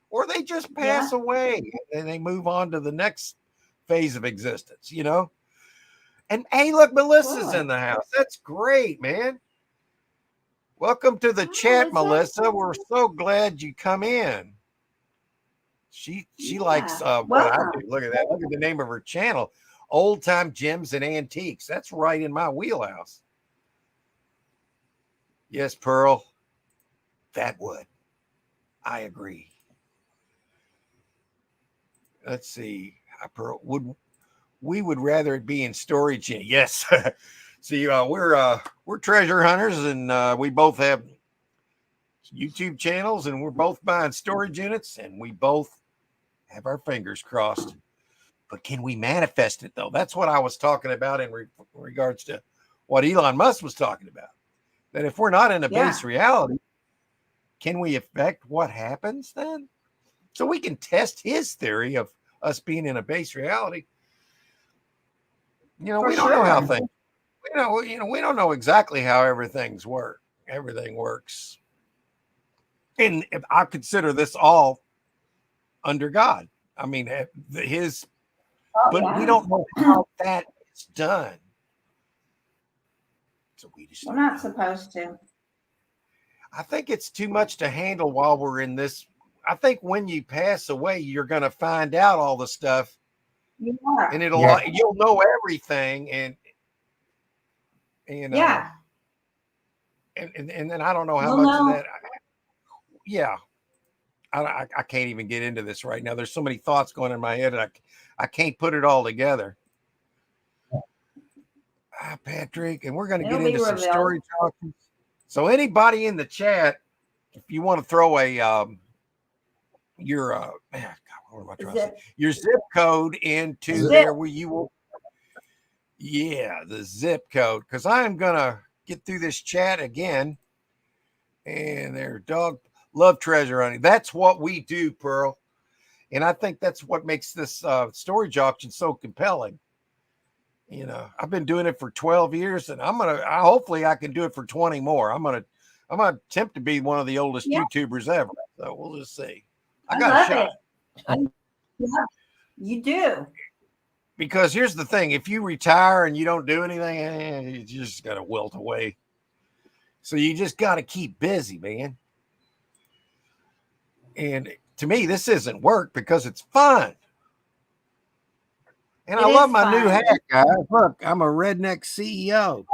Speaker 1: or they just pass away and they move on to the next phase of existence. And hey, look, Melissa's
Speaker 2: Sure.
Speaker 1: in the house. That's great, man. Welcome to the
Speaker 2: Hi,
Speaker 1: chat,
Speaker 2: Melissa.
Speaker 1: Melissa. We're so glad you come in. She likes what I
Speaker 2: Welcome.
Speaker 1: do. Look at that. Look at the name of her channel. Old Time Gems and Antiques. That's right in my wheelhouse. Yes, Pearl. That would. I agree. Let's see. Pearl, we would rather it be in storage. Yes. See, we're treasure hunters, and we both have YouTube channels, and we're both buying storage units, and we both have our fingers crossed. But can we manifest it, though? That's what I was talking about in regards to what Elon Musk was talking about. That if we're not in a base reality, can we affect what happens then? So we can test his theory of us being in a base reality. We don't know how things. We don't know exactly how everything works. And if I consider this all under God. I mean, but we don't know how that is done. So
Speaker 2: We're not supposed to.
Speaker 1: I think it's too much to handle while we're in this. I think when you pass away, you're going to find out all the stuff, and you'll know everything, and then I don't know how much of that. I can't even get into this right now. There's so many thoughts going in my head, and I can't put it all together. Patrick, and we're going to get into some story talking. So anybody in the chat, if you want to throw your zip code into there where you will, the zip code, because I am going to get through this chat again. And their dog love treasure hunting. That's what we do, Pearl. And I think that's what makes this storage auction so compelling. I've been doing it for 12 years, and hopefully I can do it for 20 more. I'm gonna attempt to be one of the oldest YouTubers ever. So we'll just see. I got a shot.
Speaker 2: You do.
Speaker 1: Because here's the thing: if you retire and you don't do anything, you just gotta wilt away. So you just got to keep busy, man. And to me, this isn't work because it's fun. And I love my new hat, guys. Look, I'm a redneck CEO.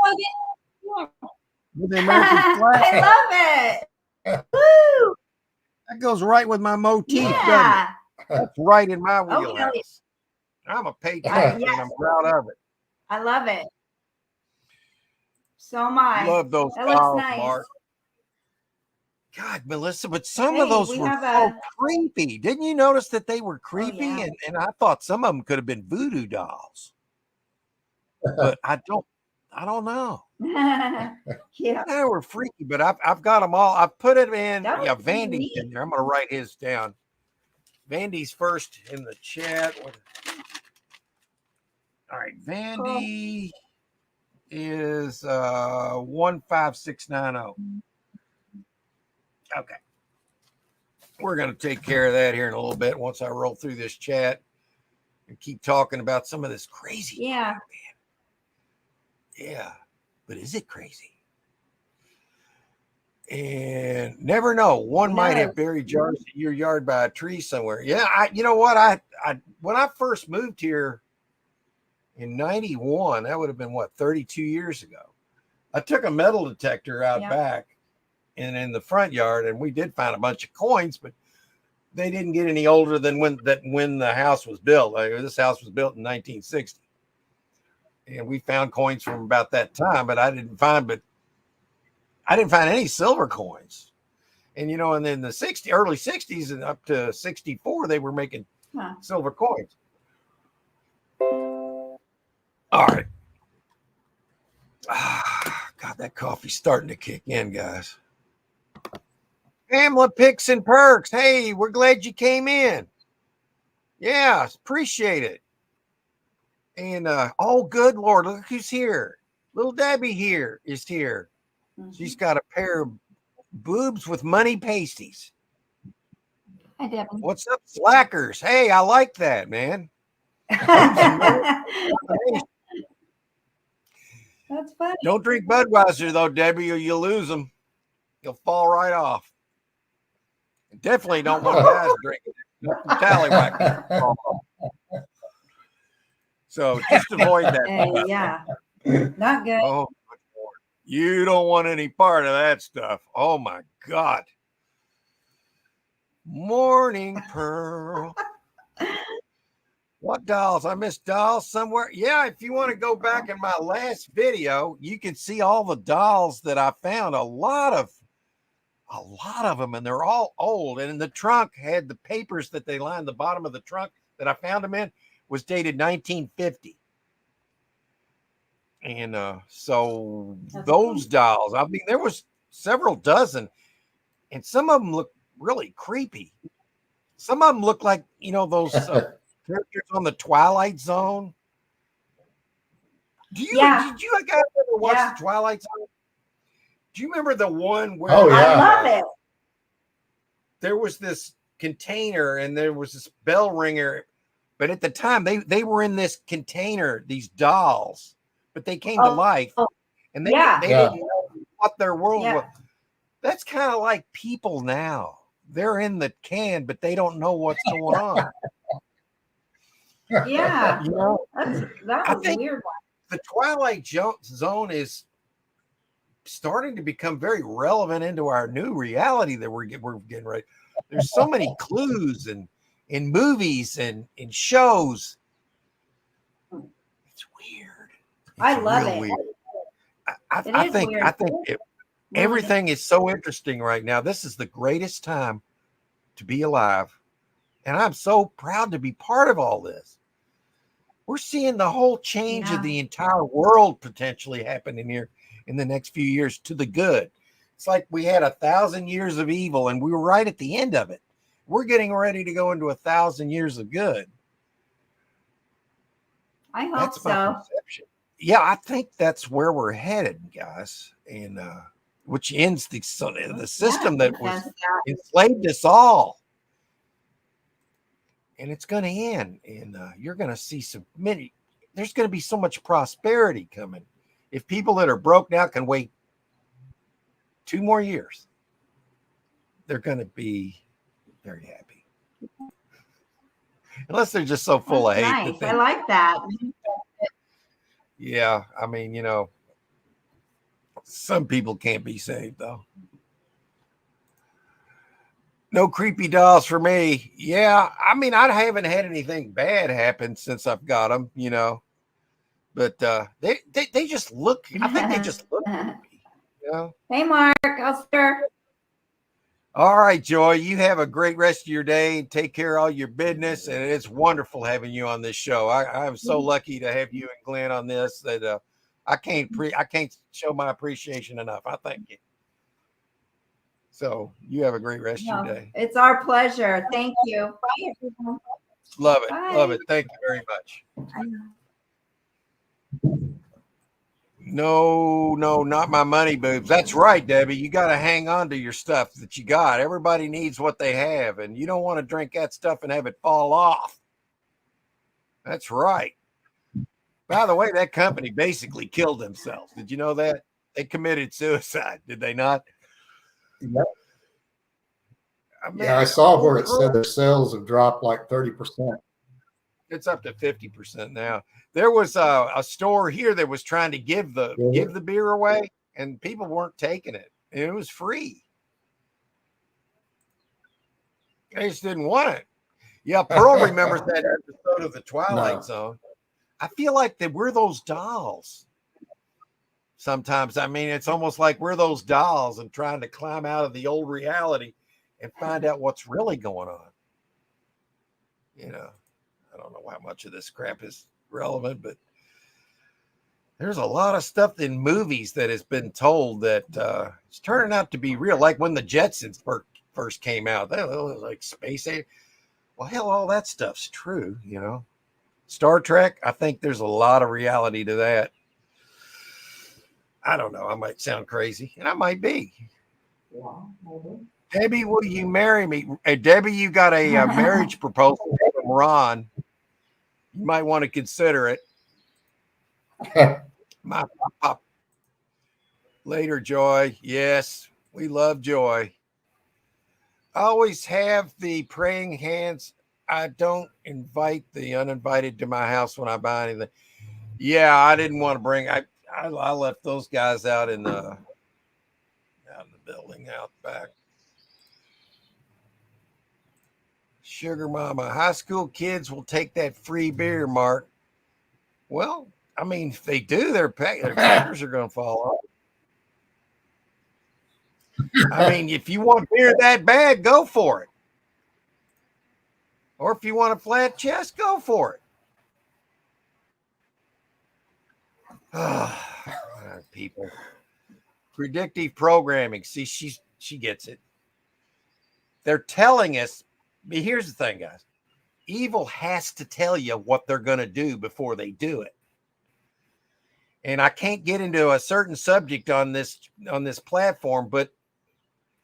Speaker 1: With the American flag.
Speaker 2: I love it. Woo!
Speaker 1: That goes right with my motif, doesn't it? That's right in my wheelhouse. I'm a patriot, and I'm proud of it.
Speaker 2: I love it. So am I.
Speaker 1: Love those styles, Mark. God, Melissa, but some of those were so creepy. Didn't you notice that they were creepy? And I thought some of them could have been voodoo dolls. But I don't know. They were freaky, but I've got them all. I've put it in. Vandy's in there. I'm going to write his down. Vandy's first in the chat. All right, Vandy is 15690. Okay. We're going to take care of that here in a little bit once I roll through this chat and keep talking about some of this crazy.
Speaker 2: Yeah.
Speaker 1: Yeah. But is it crazy? And never know. One might have buried jars in your yard by a tree somewhere. Yeah. You know what? I when I first moved here in 91. That would have been what, 32 years ago. I took a metal detector out back and in the front yard, and we did find a bunch of coins, but they didn't get any older than when the house was built. Like, this house was built in 1960. And we found coins from about that time, but I didn't find any silver coins. And, you know, and then the early 60s and up to 64, they were making silver coins. All right. God, that coffee's starting to kick in, guys. Pamela Picks and Perks. Hey, we're glad you came in. Yeah, appreciate it. And oh, good Lord, look who's here. Little Debbie here is here. She's got a pair of boobs with money pasties.
Speaker 2: Hi, Debbie.
Speaker 1: What's up, slackers? Hey, I like that, man.
Speaker 2: That's funny.
Speaker 1: Don't drink Budweiser, though, Debbie, or you'll lose them. You'll fall right off. Definitely don't want guys drinking Tallywhack. So just avoid that.
Speaker 2: Yeah, not good.
Speaker 1: Oh, you don't want any part of that stuff. Oh, my God. Morning, Pearl. What dolls? I missed dolls somewhere. Yeah, if you want to go back in my last video, you can see all the dolls that I found. A lot of them, and they're all old. And in the trunk had the papers that they lined the bottom of the trunk that I found them in was dated 1950. And so those dolls, I mean, there was several dozen, and some of them look really creepy. Some of them look like, you know, those characters on the Twilight Zone. Did you guys ever watch the Twilight Zone? Do you remember the one where
Speaker 2: I love it.
Speaker 1: There was this container and there was this bell ringer, but at the time they were in this container, these dolls, but they came to life, and they didn't know what their world was. That's kind of like people now. They're in the can, but they don't know what's going on.
Speaker 2: Yeah,
Speaker 1: you know,
Speaker 2: that was a weird one.
Speaker 1: The Twilight Zone is starting to become very relevant into our new reality that we're getting ready. There's so many clues in movies and in shows. It's weird.
Speaker 2: I love it.
Speaker 1: Weird. I think everything is so interesting right now. This is the greatest time to be alive. And I'm so proud to be part of all this. We're seeing the whole change of the entire world potentially happening here in the next few years to the good. It's like we had 1,000 years of evil and we were right at the end of it. We're getting ready to go into 1,000 years of good.
Speaker 2: I hope
Speaker 1: that's my perception. Yeah, I think that's where we're headed, guys. And which ends the system that was enslaved us all. And it's going to end, and you're going to see there's going to be so much prosperity coming. If people that are broke now can wait 2 more years, they're going to be very happy. Unless they're just so full of hate.
Speaker 2: Nice. I like that.
Speaker 1: Yeah, I mean, you know, some people can't be saved, though. No creepy dolls for me. Yeah, I mean, I haven't had anything bad happen since I've got them, you know. But they just look. I think they just look creepy, you know.
Speaker 2: Hey, Mark, I'll stir.
Speaker 1: All right, Joy. You have a great rest of your day. Take care of all your business, and it's wonderful having you on this show. I'm so lucky to have you and Glenn on this that I can't show my appreciation enough. I thank you. So you have a great rest of your day.
Speaker 2: It's our pleasure. Thank you. Bye, everyone.
Speaker 1: Love it.
Speaker 2: Bye.
Speaker 1: Love it. Thank you very much. No, not my money, boobs. That's right, Debbie. You got to hang on to your stuff that you got. Everybody needs what they have, and you don't want to drink that stuff and have it fall off. That's right. By the way, that company basically killed themselves. Did you know that? They committed suicide, did they not?
Speaker 3: Yep. I saw where it said their sales have dropped like 30%.
Speaker 1: It's up to 50% now. There was a store here that was trying to give the beer away, and people weren't taking it. And it was free. They just didn't want it. Yeah, Pearl remembers that episode of The Twilight Zone. I feel like that we're those dolls. Sometimes, I mean, it's almost like we're those dolls and trying to climb out of the old reality and find out what's really going on. You know, I don't know how much of this crap is relevant, but there's a lot of stuff in movies that has been told that it's turning out to be real. Like when the Jetsons first came out, that was like space age. Well, hell, all that stuff's true, you know. Star Trek, I think there's a lot of reality to that. I don't know. I might sound crazy, and I might be.
Speaker 2: Yeah, maybe.
Speaker 1: Debbie, will you marry me? Hey, Debbie, you got a marriage proposal from Ron. You might want to consider it. My pop. Later, Joy. Yes, we love Joy. I always have the praying hands. I don't invite the uninvited to my house when I buy anything. Yeah, I didn't want to bring. I left those guys out in the building out back. Sugar Mama, high school kids will take that free beer, Mark. Well, I mean, if they do, their papers are going to fall off. I mean, if you want beer that bad, go for it. Or if you want a flat chest, go for it. People. Predictive programming. See, she gets it. They're telling us. But here's the thing, guys. Evil has to tell you what they're going to do before they do it. And I can't get into a certain subject on this platform, but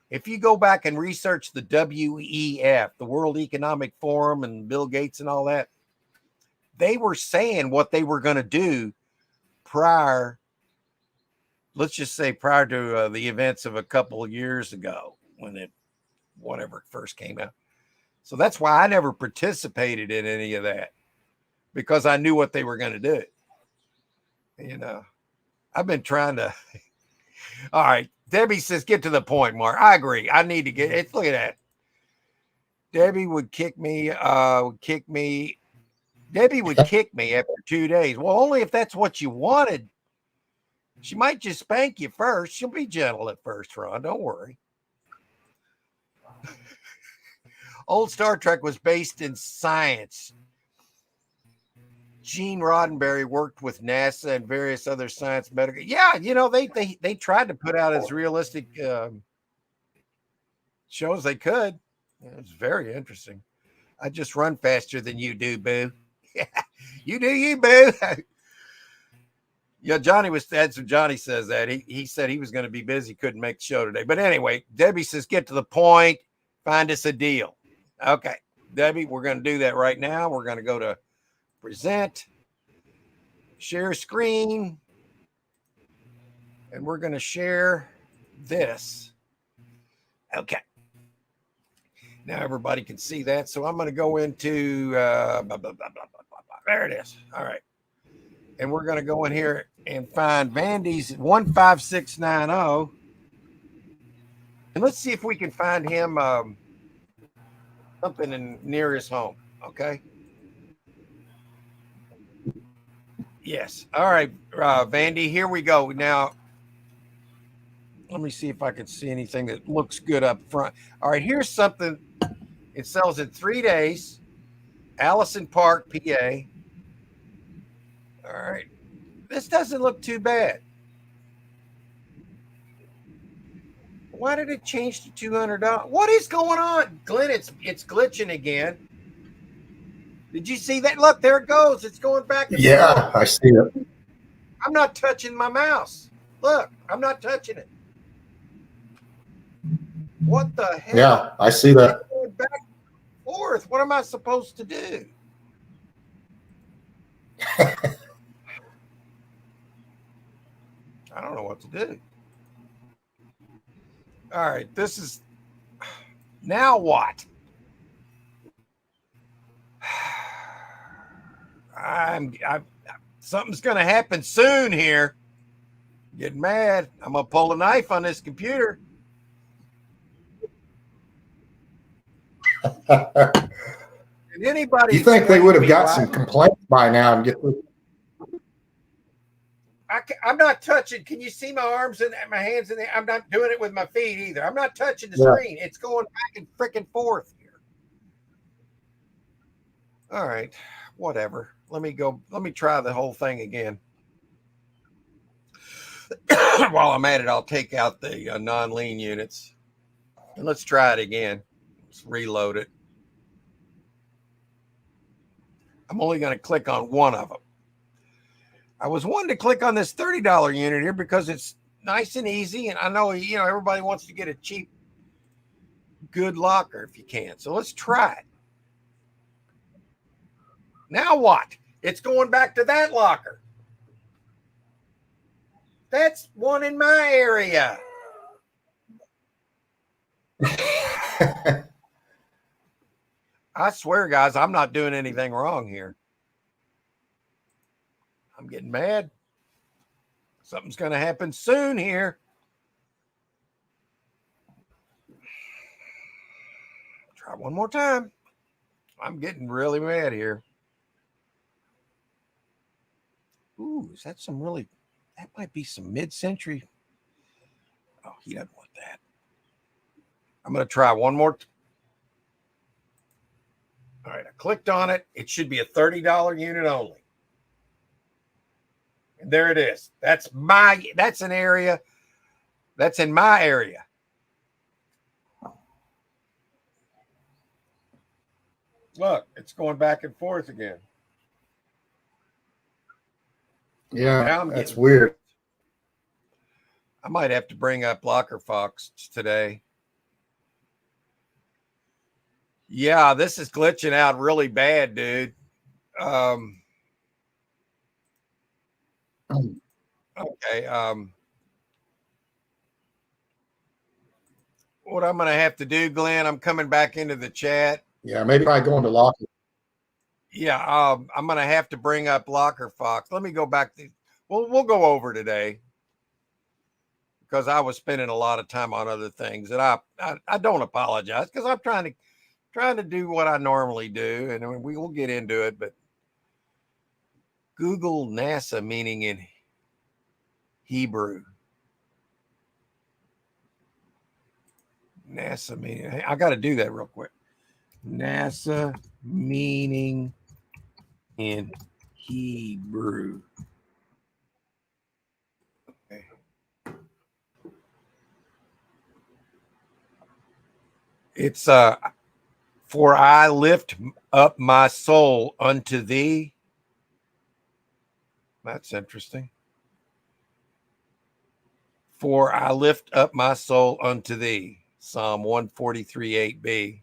Speaker 1: if you go back and research the WEF, the World Economic Forum, and Bill Gates and all that, they were saying what they were going to do prior to the events of a couple of years ago when whatever first came out. So that's why I never participated in any of that, because I knew what they were going to do. You know, I've been trying to. All right. Debbie says, get to the point, Mark. I agree. I need to get it. Look at that. Debbie would kick me. Debbie would kick me after 2 days. Well, only if that's what you wanted. She might just spank you first. She'll be gentle at first, Ron. Don't worry. Old Star Trek was based in science. Gene Roddenberry worked with NASA and various other science medical. Yeah, you know, they tried to put out as realistic shows they could. It was very interesting. I just run faster than you do, boo. You do you, boo. Yeah, that's what Johnny says that. He said he was going to be busy, couldn't make the show today. But anyway, Debbie says, get to the point, find us a deal. Okay, Debbie, we're going to do that right now. We're going to go to present, share screen, and we're going to share this. Okay. Now everybody can see that. So I'm going to go into, there it is. All right. And we're going to go in here and find Vandy's 15690. And let's see if we can find him something near his home. Okay. Yes. All right, Vandy, here we go. Now, let me see if I can see anything that looks good up front. All right, here's something. It sells in 3 days. Allison Park, PA. All right. This doesn't look too bad. Why did it change to $200? What is going on? Glenn, it's glitching again. Did you see that? Look, there it goes. It's going back and forth.
Speaker 3: I see it.
Speaker 1: I'm not touching my mouse. Look, I'm not touching it. What the hell?
Speaker 3: Yeah, I see that.
Speaker 1: It's going back and forth. What am I supposed to do? I don't know what to do. All right, this is now what? Something's going to happen soon here. Getting mad. I'm going to pull a knife on this computer. And anybody,
Speaker 3: You think they would have got
Speaker 1: why-
Speaker 3: some complaints by now and get this?
Speaker 1: I'm not touching. Can you see my arms and my hands in there? I'm not doing it with my feet either. I'm not touching the
Speaker 3: Yeah.
Speaker 1: screen. It's going back and freaking forth here. All right, whatever. Let me go. Let me try the whole thing again. While I'm at it, I'll take out the non-lean units. And let's try it again. Let's reload it. I'm only going to click on one of them. I was wanting to click on this $30 unit here because it's nice and easy. And I know, everybody wants to get a cheap, good locker if you can. So let's try it. Now what? It's going back to that locker. That's one in my area. I swear, guys, I'm not doing anything wrong here. I'm getting mad. Something's going to happen soon here. Try one more time. I'm getting really mad here. Ooh, is that that might be some mid-century. Oh, he doesn't want that. I'm going to try one more. All right, I clicked on it. It should be a $30 unit only. And there it is. That's an area that's in my area. Look, it's going back and forth again.
Speaker 3: Yeah, that's weird.
Speaker 1: I might have to bring up LockerFox today. Yeah, this is glitching out really bad, dude. Okay. What I'm going to have to do, Glenn, I'm coming back into the chat.
Speaker 3: Yeah, maybe I go into locker.
Speaker 1: Yeah, I'm going to have to bring up LockerFox. Let me go back to. We'll go over today because I was spending a lot of time on other things, and I don't apologize because I'm trying to do what I normally do, and we will get into it. But Google NASA meaning in Hebrew. NASA meaning. I got to do that real quick. NASA meaning in Hebrew. Okay. It's for I lift up my soul unto thee. That's interesting. For I lift up my soul unto thee. Psalm 143:8b.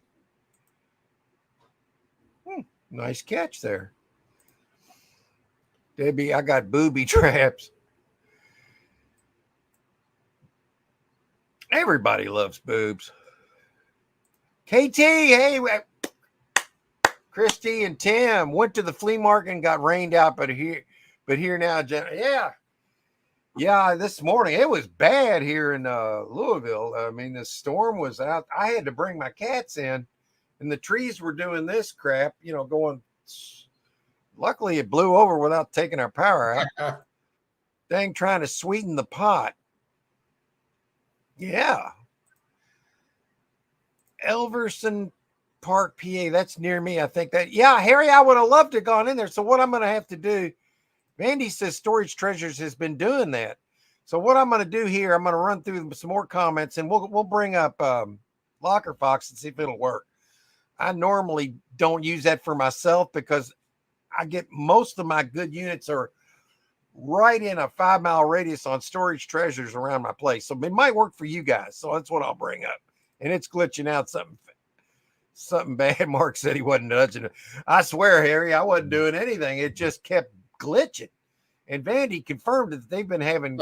Speaker 1: Nice catch there. Debbie, I got booby traps. Everybody loves boobs. KT, hey, Christy and Tim went to the flea market and got rained out, but here now, yeah. This morning it was bad here in Louisville. I mean, the storm was out. I had to bring my cats in, and the trees were doing this crap, going. Luckily, it blew over without taking our power out. Dang, trying to sweeten the pot. Yeah. Elverson Park, PA. That's near me. I think that. Yeah, Harry, I would have loved to have gone in there. So what I'm going to have to do, Vandy says Storage Treasures has been doing that. So what I'm going to do here, I'm going to run through some more comments, and we'll bring up LockerFox and see if it'll work. I normally don't use that for myself because I get most of my good units are right in a 5-mile radius on Storage Treasures around my place. So it might work for you guys. So that's what I'll bring up. And it's glitching out something bad. Mark said he wasn't touching it. I swear, Harry, I wasn't doing anything. It just kept glitching. And Vandy confirmed that they've been having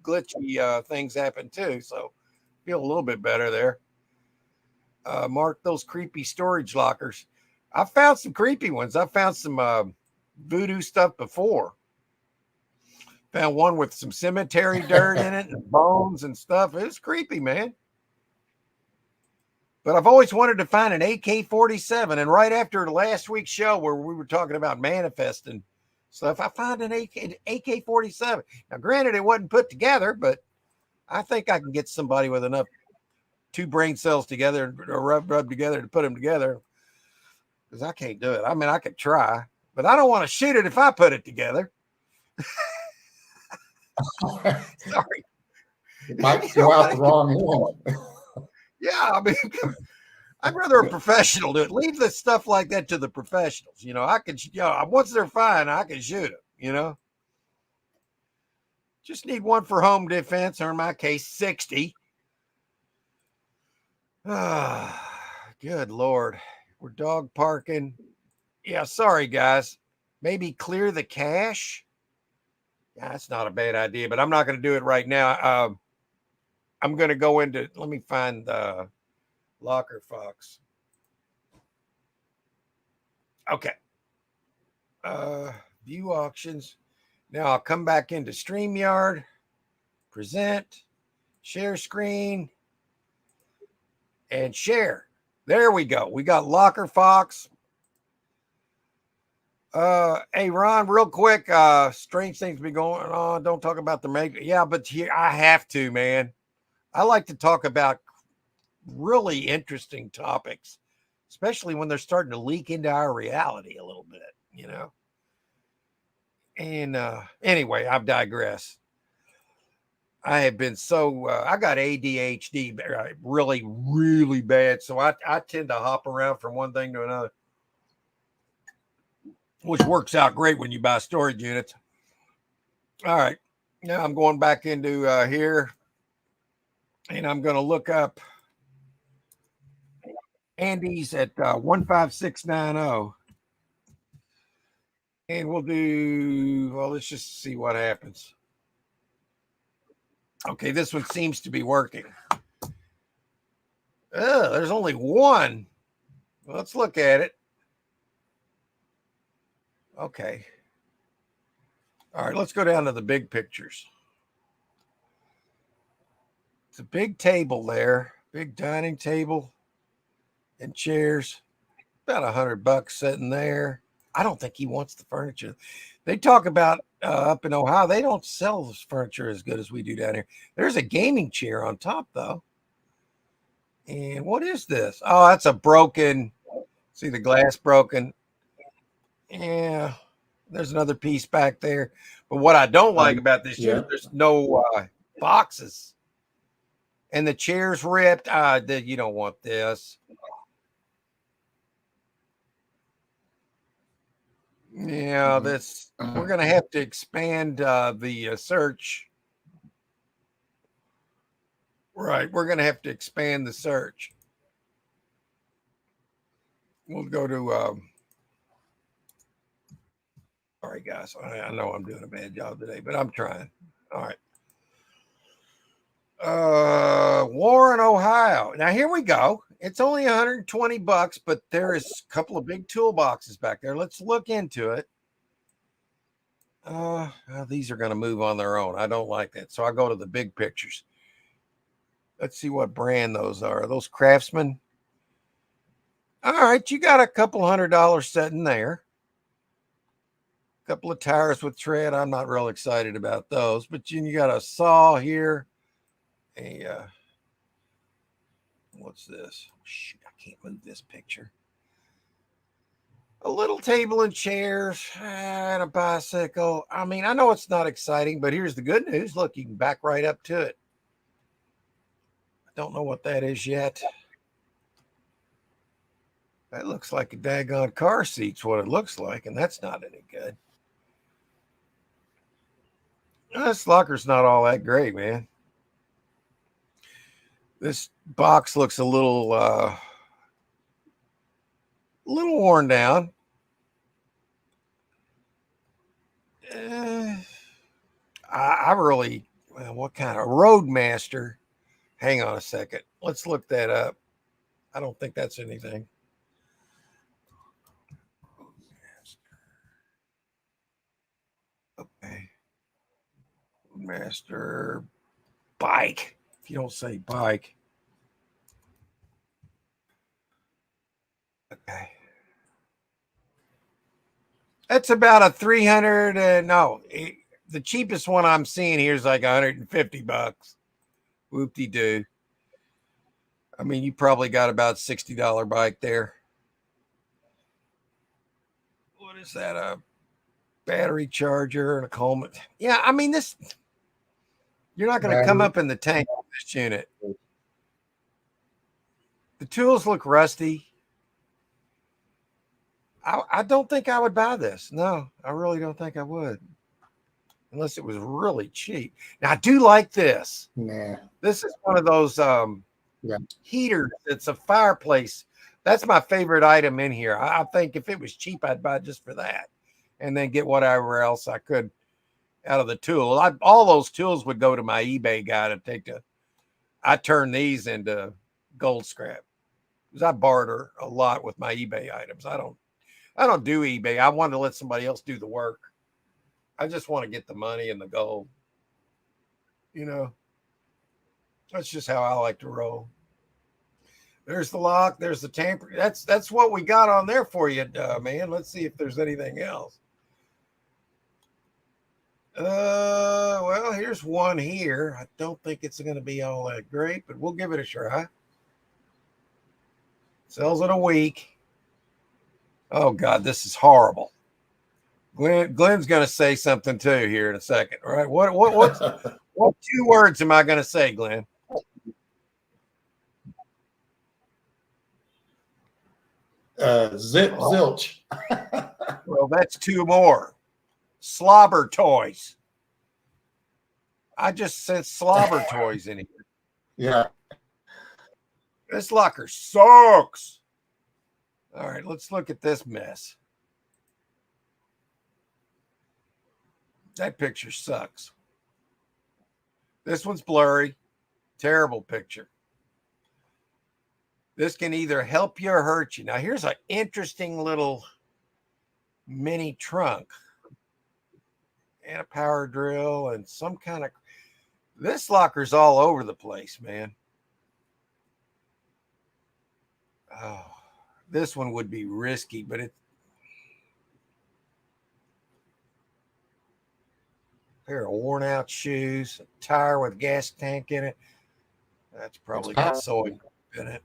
Speaker 1: glitchy things happen too. So feel a little bit better there. Mark, those creepy storage lockers. I found some creepy ones. I found some voodoo stuff before. Found one with some cemetery dirt in it and bones and stuff. It was creepy, man. But I've always wanted to find an AK-47. And right after last week's show where we were talking about manifesting stuff, I found an AK-47. Now, granted, it wasn't put together, but I think I can get somebody with enough two brain cells together or rub together to put them together, because I can't do it. I mean, I could try, but I don't want to shoot it if I put it together. Sorry.
Speaker 3: It might go out the wrong end.
Speaker 1: Yeah, I mean, I'd rather a professional do it. Leave the stuff like that to the professionals. You know, I can, once they're fine, I can shoot them, you know. Just need one for home defense, or in my case, 60. Ah, good Lord. We're dog parking. Yeah, sorry, guys. Maybe clear the cache. Yeah, that's not a bad idea, but I'm not going to do it right now. I'm going to go into, let me find Locker Fox. Okay. View auctions. Now I'll come back into StreamYard, present, share screen, and share. There we go. We got Locker Fox. Hey Ron, real quick, strange things be going on. Don't talk about the make. Yeah, but here I have to, man. I like to talk about really interesting topics, especially when they're starting to leak into our reality a little bit, you know. And anyway, I digress. I have been so I got ADHD really, really bad. So I tend to hop around from one thing to another, which works out great when you buy storage units. All right. Now I'm going back into here, and I'm going to look up Andy's at 15690. And we'll do, well, let's just see what happens. Okay, this one seems to be working. There's only one. Let's look at it. Okay. All right, let's go down to the big pictures. It's a big table there, big dining table and chairs. About $100 sitting there. I don't think he wants the furniture. They talk about up in Ohio, they don't sell this furniture as good as we do down here. There's a gaming chair on top, though. And what is this? Oh, that's a broken, see the glass broken. Yeah, there's another piece back there. But what I don't like about this chair, there's no boxes. And the chair's ripped. You don't want this. Yeah, this we're going to have to expand the search. Right, we're going to have to expand the search. We'll go to all right, guys. I know I'm doing a bad job today, but I'm trying. All right. Warren, Ohio. Now here we go. It's only $120, but there is a couple of big toolboxes back there. Let's look into it. These are going to move on their own. I don't like that. So I go to the big pictures. Let's see what brand those are. Are those Craftsman? All right, you got a couple $100 sitting there. A couple of tires with tread. I'm not real excited about those, but you got a saw here. What's this? Shoot, I can't move this picture. A little table and chairs and a bicycle. I mean, I know it's not exciting, but here's the good news. Look, you can back right up to it. I don't know what that is yet. That looks like a daggone car seat's what it looks like, and that's not any good. This locker's not all that great, man. This box looks a little worn down. I really, well, what kind of Roadmaster? Hang on a second. Let's look that up. I don't think that's anything. Roadmaster bike. If you don't say bike. Okay. That's about a 300. The cheapest one I'm seeing here is like $150. Whoop-de-doo. I mean, you probably got about $60 bike there. What is that? A battery charger and a Coleman? Yeah, I mean, this, you're not going to come up in the tank with this unit. The tools look rusty. I don't think I would buy this. No, I really don't think I would. Unless it was really cheap. Now, I do like this.
Speaker 3: Nah.
Speaker 1: This is one of those heaters. It's a fireplace. That's my favorite item in here. I think if it was cheap, I'd buy it just for that. And then get whatever else I could out of the tool. All those tools would go to my eBay guy to take to. I turn these into gold scrap. Because I barter a lot with my eBay items. I don't do eBay. I want to let somebody else do the work. I just want to get the money and the gold. You know, that's just how I like to roll. There's the lock. There's the tamper. That's what we got on there for you, man. Let's see if there's anything else. Well, here's one here. I don't think it's going to be all that great, but we'll give it a try. Sells in a week. Oh God, this is horrible. Glenn's going to say something too here in a second. All right. What 2 words am I going to say, Glenn?
Speaker 3: Zilch.
Speaker 1: Well, that's 2 more. Slobber toys. I just sent slobber toys in here.
Speaker 3: Yeah.
Speaker 1: This locker sucks. All right, let's look at this mess. That picture sucks. This one's blurry. Terrible picture. This can either help you or hurt you. Now, here's an interesting little mini trunk and a power drill and some kind of. This locker's all over the place, man. Oh, this one would be risky, but it. Pair of worn out shoes, a tire with a gas tank in it. That's probably got soy in it.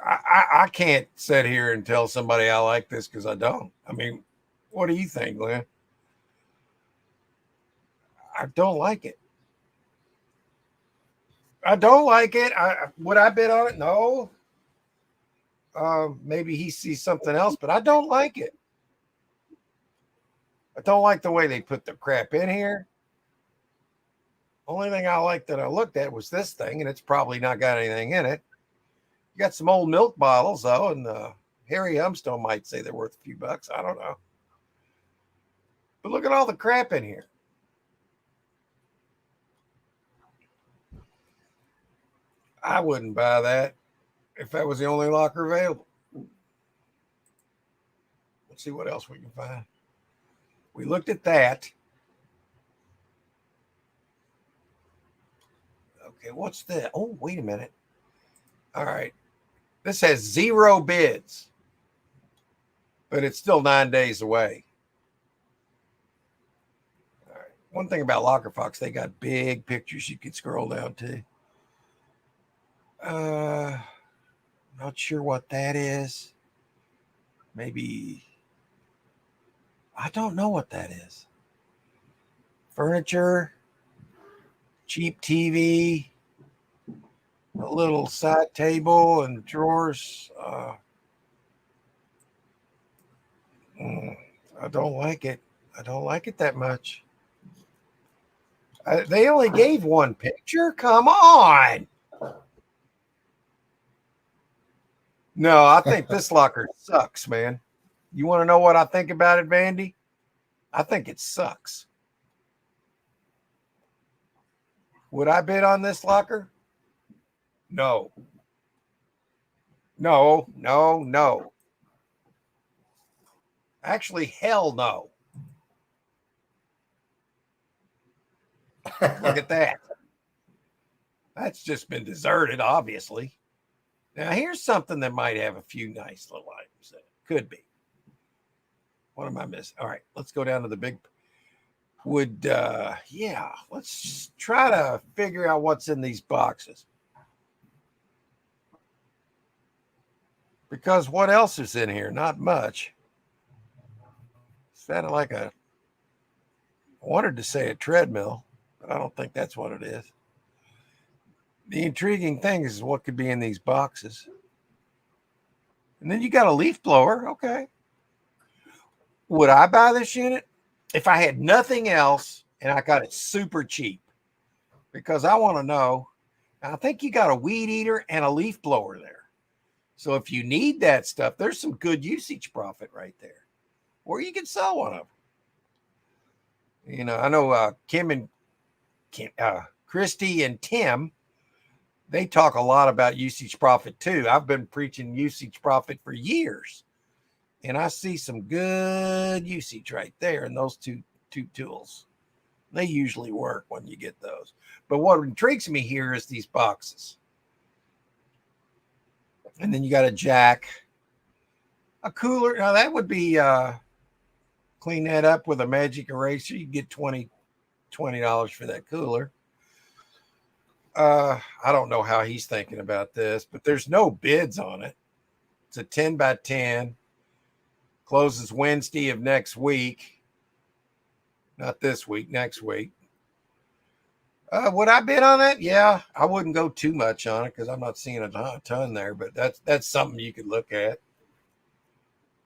Speaker 1: I can't sit here and tell somebody I like this because I don't. I mean, what do you think, Glenn? I don't like it. I don't like it. Would I bid on it? No. Maybe he sees something else, but I don't like it. I don't like the way they put the crap in here. Only thing I liked that I looked at was this thing, and it's probably not got anything in it. You got some old milk bottles, though, and Harry Humstone might say they're worth a few bucks. I don't know. But look at all the crap in here. I wouldn't buy that if that was the only locker available. Let's see what else we can find. We looked at that. Okay, what's that? Oh, wait a minute. All right. This has 0 bids, but it's still 9 days away. All right. One thing about Locker Fox, they got big pictures you can scroll down to. Not sure what that is. Maybe, I don't know what that is. Furniture, cheap TV, a little side table and drawers. I don't like it. I don't like it that much. They only gave one picture? Come on. No, I think this locker sucks, man. You want to know what I think about it, Vandy? I think it sucks. Would I bid on this locker? No. No. Actually, hell no. Look at that. That's just been deserted, obviously. Now, here's something that might have a few nice little items in it. Could be. What am I missing? All right, let's go down to the big. Let's try to figure out what's in these boxes. Because what else is in here? Not much. Sounded like I wanted to say a treadmill, but I don't think that's what it is. The intriguing thing is what could be in these boxes. And then you got a leaf blower. Okay. Would I buy this unit if I had nothing else and I got it super cheap? Because I want to know. I think you got a weed eater and a leaf blower there. So if you need that stuff, there's some good usage profit right there. Or you can sell one of them. You know, I know Christy and Tim, they talk a lot about usage profit too. I've been preaching usage profit for years. And I see some good usage right there in those two tools. They usually work when you get those. But what intrigues me here is these boxes. And then you got a jack, a cooler. Now that would be clean that up with a magic eraser. You get $20 for that cooler. I don't know how he's thinking about this, but there's no bids on it. It's a 10 by 10. Closes Wednesday of next week. Not this week, next week. Would I bid on that? Yeah, I wouldn't go too much on it because I'm not seeing a ton there, but that's something you could look at.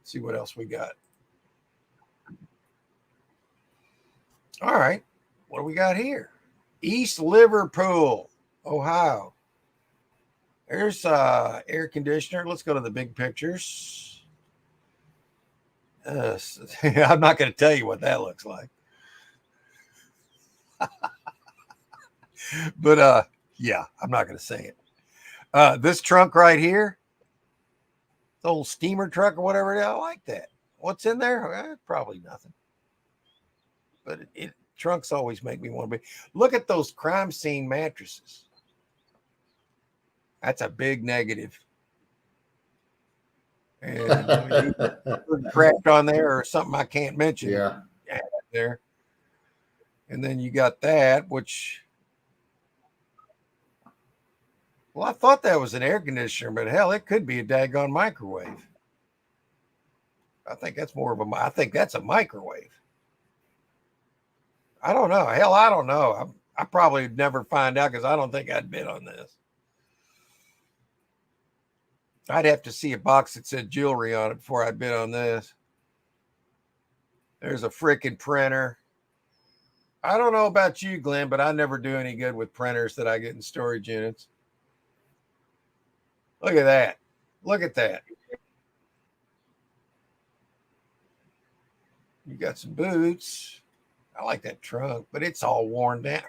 Speaker 1: See what else we got. All right, what do we got here? East Liverpool, Ohio. There's air conditioner. Let's go to the big pictures. I'm not going to tell you what that looks like. But yeah, I'm not going to say it. This trunk right here, the old steamer truck or whatever, I like that. What's in there? Probably nothing. But trunks always make me want to be. Look at those crime scene mattresses. That's a big negative. And cracked on there or something I can't mention.
Speaker 3: Yeah.
Speaker 1: There. And then you got that, which, well, I thought that was an air conditioner, but hell, it could be a daggone microwave. I think that's I think that's a microwave. I don't know. Hell, I don't know. I probably would never find out because I don't think I'd bid on this. I'd have to see a box that said jewelry on it before I'd bid on this. There's a freaking printer. I don't know about you, Glenn, but I never do any good with printers that I get in storage units. Look at that. Look at that. You got some boots. I like that trunk, but it's all worn down.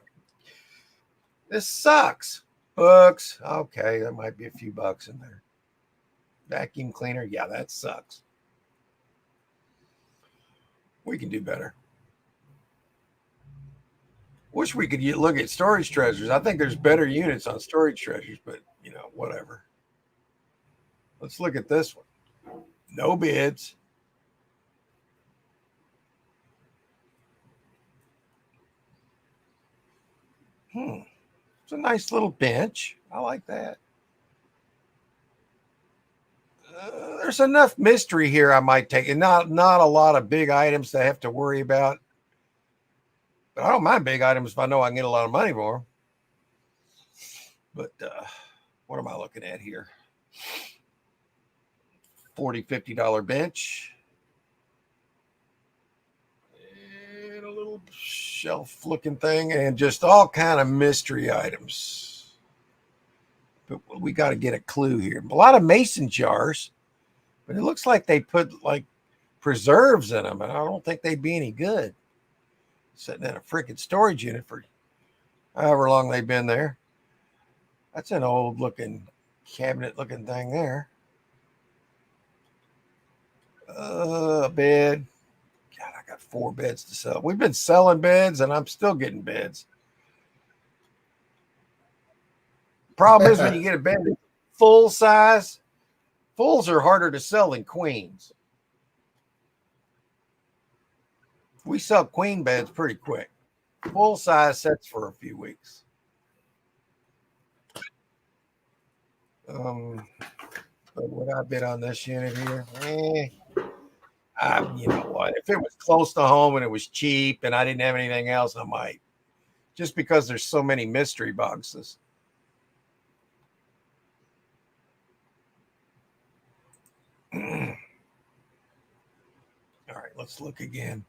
Speaker 1: This sucks. Books. Okay, there might be a few bucks in there. Vacuum cleaner. Yeah, that sucks. We can do better. Wish we could look at storage treasures. I think there's better units on storage treasures, but you know, whatever. Let's look at this one. No bids. It's a nice little bench. I like that. There's enough mystery here I might take. And not a lot of big items to have to worry about. But I don't mind big items if I know I can get a lot of money for them. But what am I looking at here? $40, $50 bench. And a little shelf looking thing. And just all kind of mystery items. But we got to get a clue here. A lot of mason jars. But it looks like they put like preserves in them. And I don't think they'd be any good. Sitting in a freaking storage unit for however long they've been there. That's an old looking cabinet looking thing there. A bed. God, I got 4 beds to sell. We've been selling beds and I'm still getting beds. Problem is when you get a bed that's full size, fulls are harder to sell than queens. We sell queen beds pretty quick. Full size sets for a few weeks. But would I bid on this unit here? You know what? If it was close to home and it was cheap and I didn't have anything else, I might. Just because there's so many mystery boxes. All right, let's look again.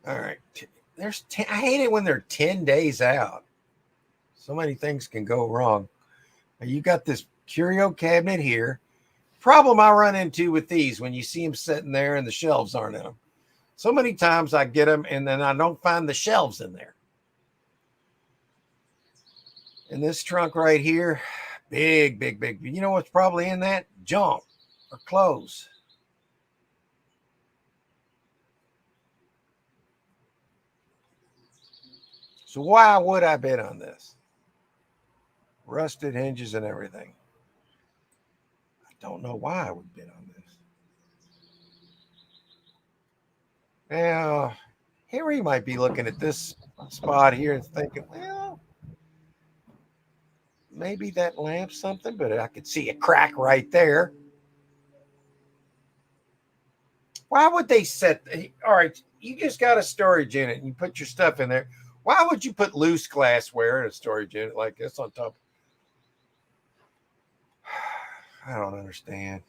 Speaker 1: All right. I hate it when they're 10 days out. So many things can go wrong. Now you got this curio cabinet here. Problem I run into with these when you see them sitting there and the shelves aren't in them. So many times I get them and then I don't find the shelves in there. And this trunk right here, big. You know what's probably in that? Junk or clothes. So why would I bid on this? Rusted hinges and everything. I don't know why I would bid on this. Now, Harry might be looking at this spot here and thinking, well, maybe that lamp's something, but I could see a crack right there. Why would they set? All right, you just got a storage unit and you put your stuff in there. Why would you put loose glassware in a storage unit like this on top? I don't understand.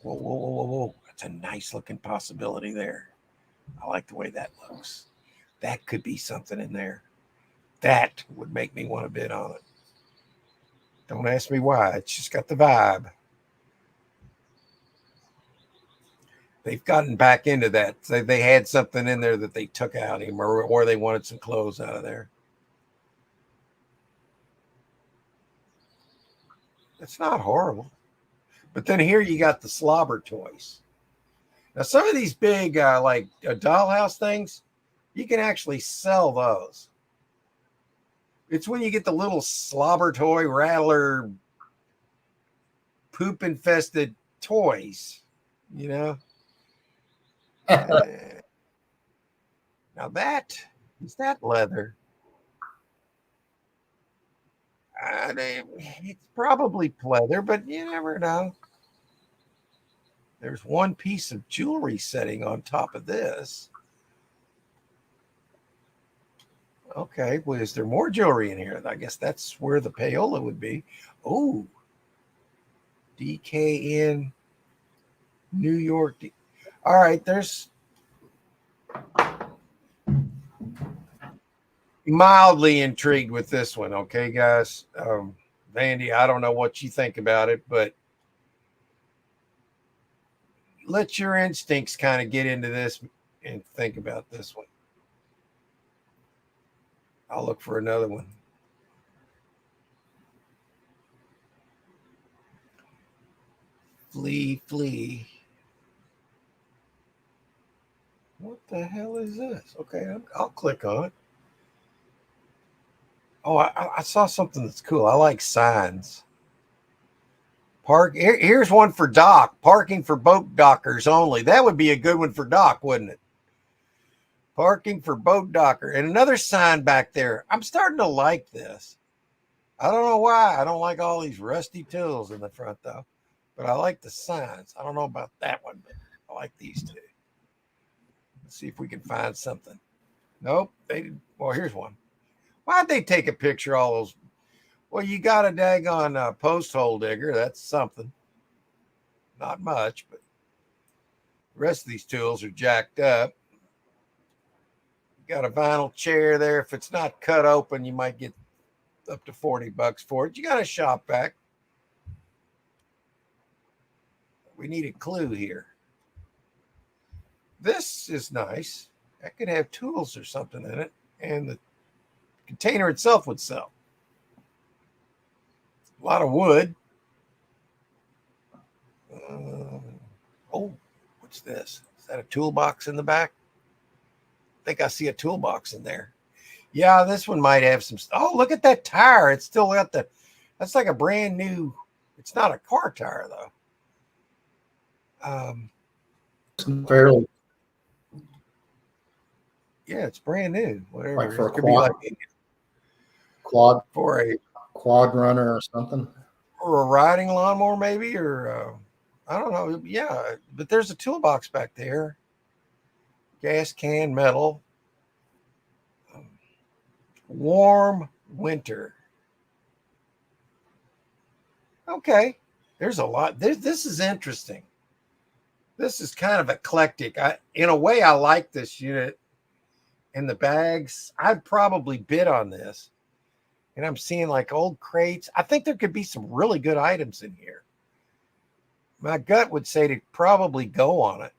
Speaker 1: Whoa. That's a nice looking possibility there. I like the way that looks. That could be something in there. That would make me want to bid on it. Don't ask me why. It's just got the vibe. They've gotten back into that. They had something in there that they took out him or they wanted some clothes out of there. It's not horrible. But then here you got the slobber toys. Now, some of these big, like dollhouse things, you can actually sell those. It's when you get the little slobber toy, rattler, poop infested toys, you know. Now is that leather? It's probably leather, but you never know. There's one piece of jewelry setting on top of this. Okay, well, is there more jewelry in here? I guess that's where the payola would be. Oh, DKN New York. All right, there's mildly intrigued with this one. Okay, guys. Vandy, I don't know what you think about it, but let your instincts kind of get into this and think about this one. I'll look for another one. Flee. What the hell is this? Okay, I'll click on it. Oh, I saw something that's cool. I like signs. Here's one for dock. Parking for boat dockers only. That would be a good one for dock, wouldn't it? Parking for boat docker. And another sign back there. I'm starting to like this. I don't know why. I don't like all these rusty tools in the front, though. But I like the signs. I don't know about that one, but I like these two. Let's see if we can find something. Nope. Well, here's one. Why'd they take a picture of all those? Well, you got a daggone post hole digger. That's something. Not much, but the rest of these tools are jacked up. Got a vinyl chair there. If it's not cut open, you might get up to $40 for it. You got a shop vac. We need a clue here. This is nice. That could have tools or something in it, and the container itself would sell. A lot of wood. Oh, what's this? Is that a toolbox in the back? think I see a toolbox in there. Yeah, this one might have some. Oh, look at that tire. It's still got the. That's like a brand new. It's not a car tire though.
Speaker 3: Fairly
Speaker 1: Yeah, it's brand new. Whatever.
Speaker 3: like for a
Speaker 1: It could be like
Speaker 3: quad
Speaker 1: for
Speaker 3: runner or something.
Speaker 1: a riding lawnmower, maybe, or I don't know. Yeah, but there's a toolbox back there. Gas can, metal. Warm winter. Okay, there's a lot. This is interesting. This is kind of eclectic. In a way, I like this unit. In the bags, I'd probably bid on this. And I'm seeing like old crates. I think there could be some really good items in here. My gut would say to probably go on it.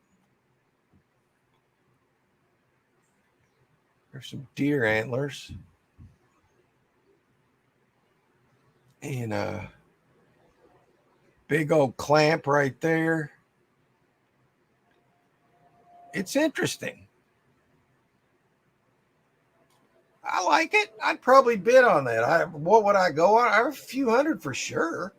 Speaker 1: There's some deer antlers. And a big old clamp right there. It's interesting. I like it. I'd probably bid on that. What would I go on? I have a few hundred for sure.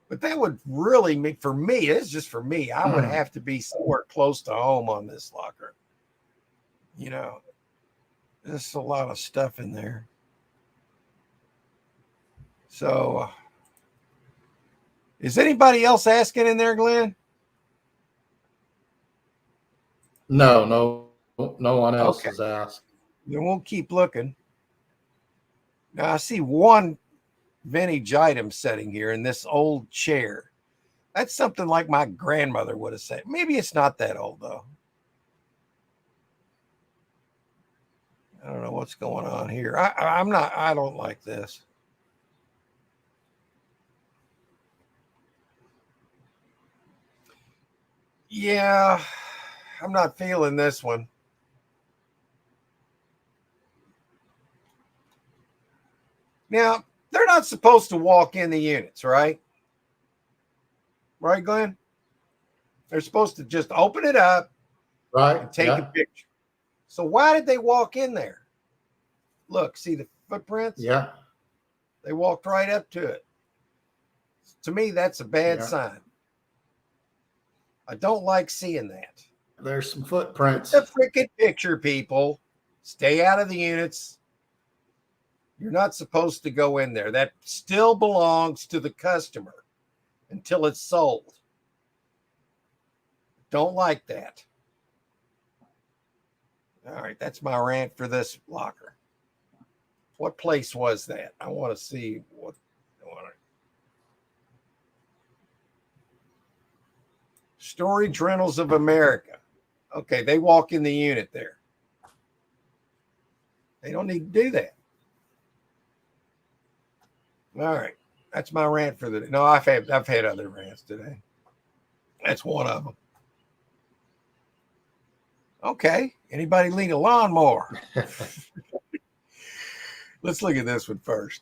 Speaker 1: But that would really make, for me, it's just for me, I would have to be somewhere close to home on this locker. You know, there's a lot of stuff in there. So, is anybody else asking in there, Glenn?
Speaker 3: No one else has asked.
Speaker 1: Then we'll keep looking. Now I see one vintage item setting here in this old chair. That's something like my grandmother would have said. Maybe it's not that old though. I don't know what's going on here. I don't like this. Yeah, I'm not feeling this one. Now, they're not supposed to walk in the units, right? Right, Glenn? They're supposed to just open it up
Speaker 3: Right.
Speaker 1: and take a picture. So why did they walk in there? Look, see the footprints?
Speaker 3: Yeah.
Speaker 1: They walked right up to it. To me, that's a bad sign. I don't like seeing that.
Speaker 3: There's some footprints.
Speaker 1: The freaking picture, people. Stay out of the units. You're not supposed to go in there. That still belongs to the customer until it's sold. Don't like that. All right, that's my rant for this locker. What place was that? I want to see what. Storage Rentals of America. Okay, they walk in the unit there. They don't need to do that. All right, that's my rant for the day. No, I've had other rants today. That's one of them. Okay, anybody need a lawnmower? Let's look at this one first.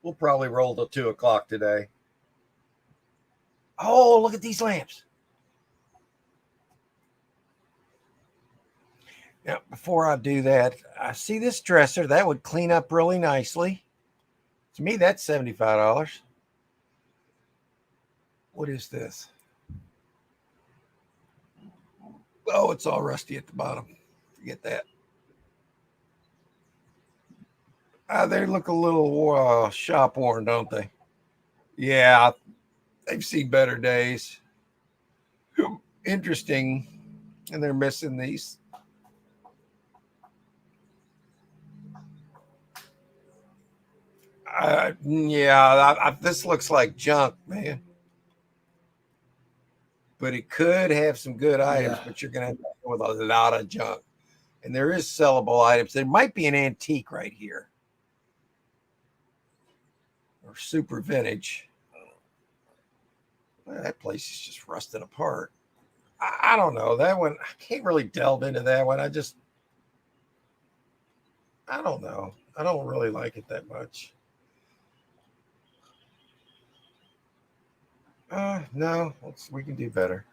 Speaker 1: We'll probably roll till 2 o'clock today. Oh, look at these lamps. Now, before I do that, I see this dresser. That would clean up really nicely. To me, that's $75. What is this? Oh, it's all rusty at the bottom. Forget that. They look a little shop worn, don't they? Yeah, they've seen better days. Interesting. And they're missing these. This looks like junk, man. But it could have some good items, but you're going to have to go with a lot of junk. And there is sellable items. There might be an antique right here. Or super vintage. Well, that place is just rusting apart. I don't know. That one, I can't really delve into that one. I don't know. I don't really like it that much. No, we can do better.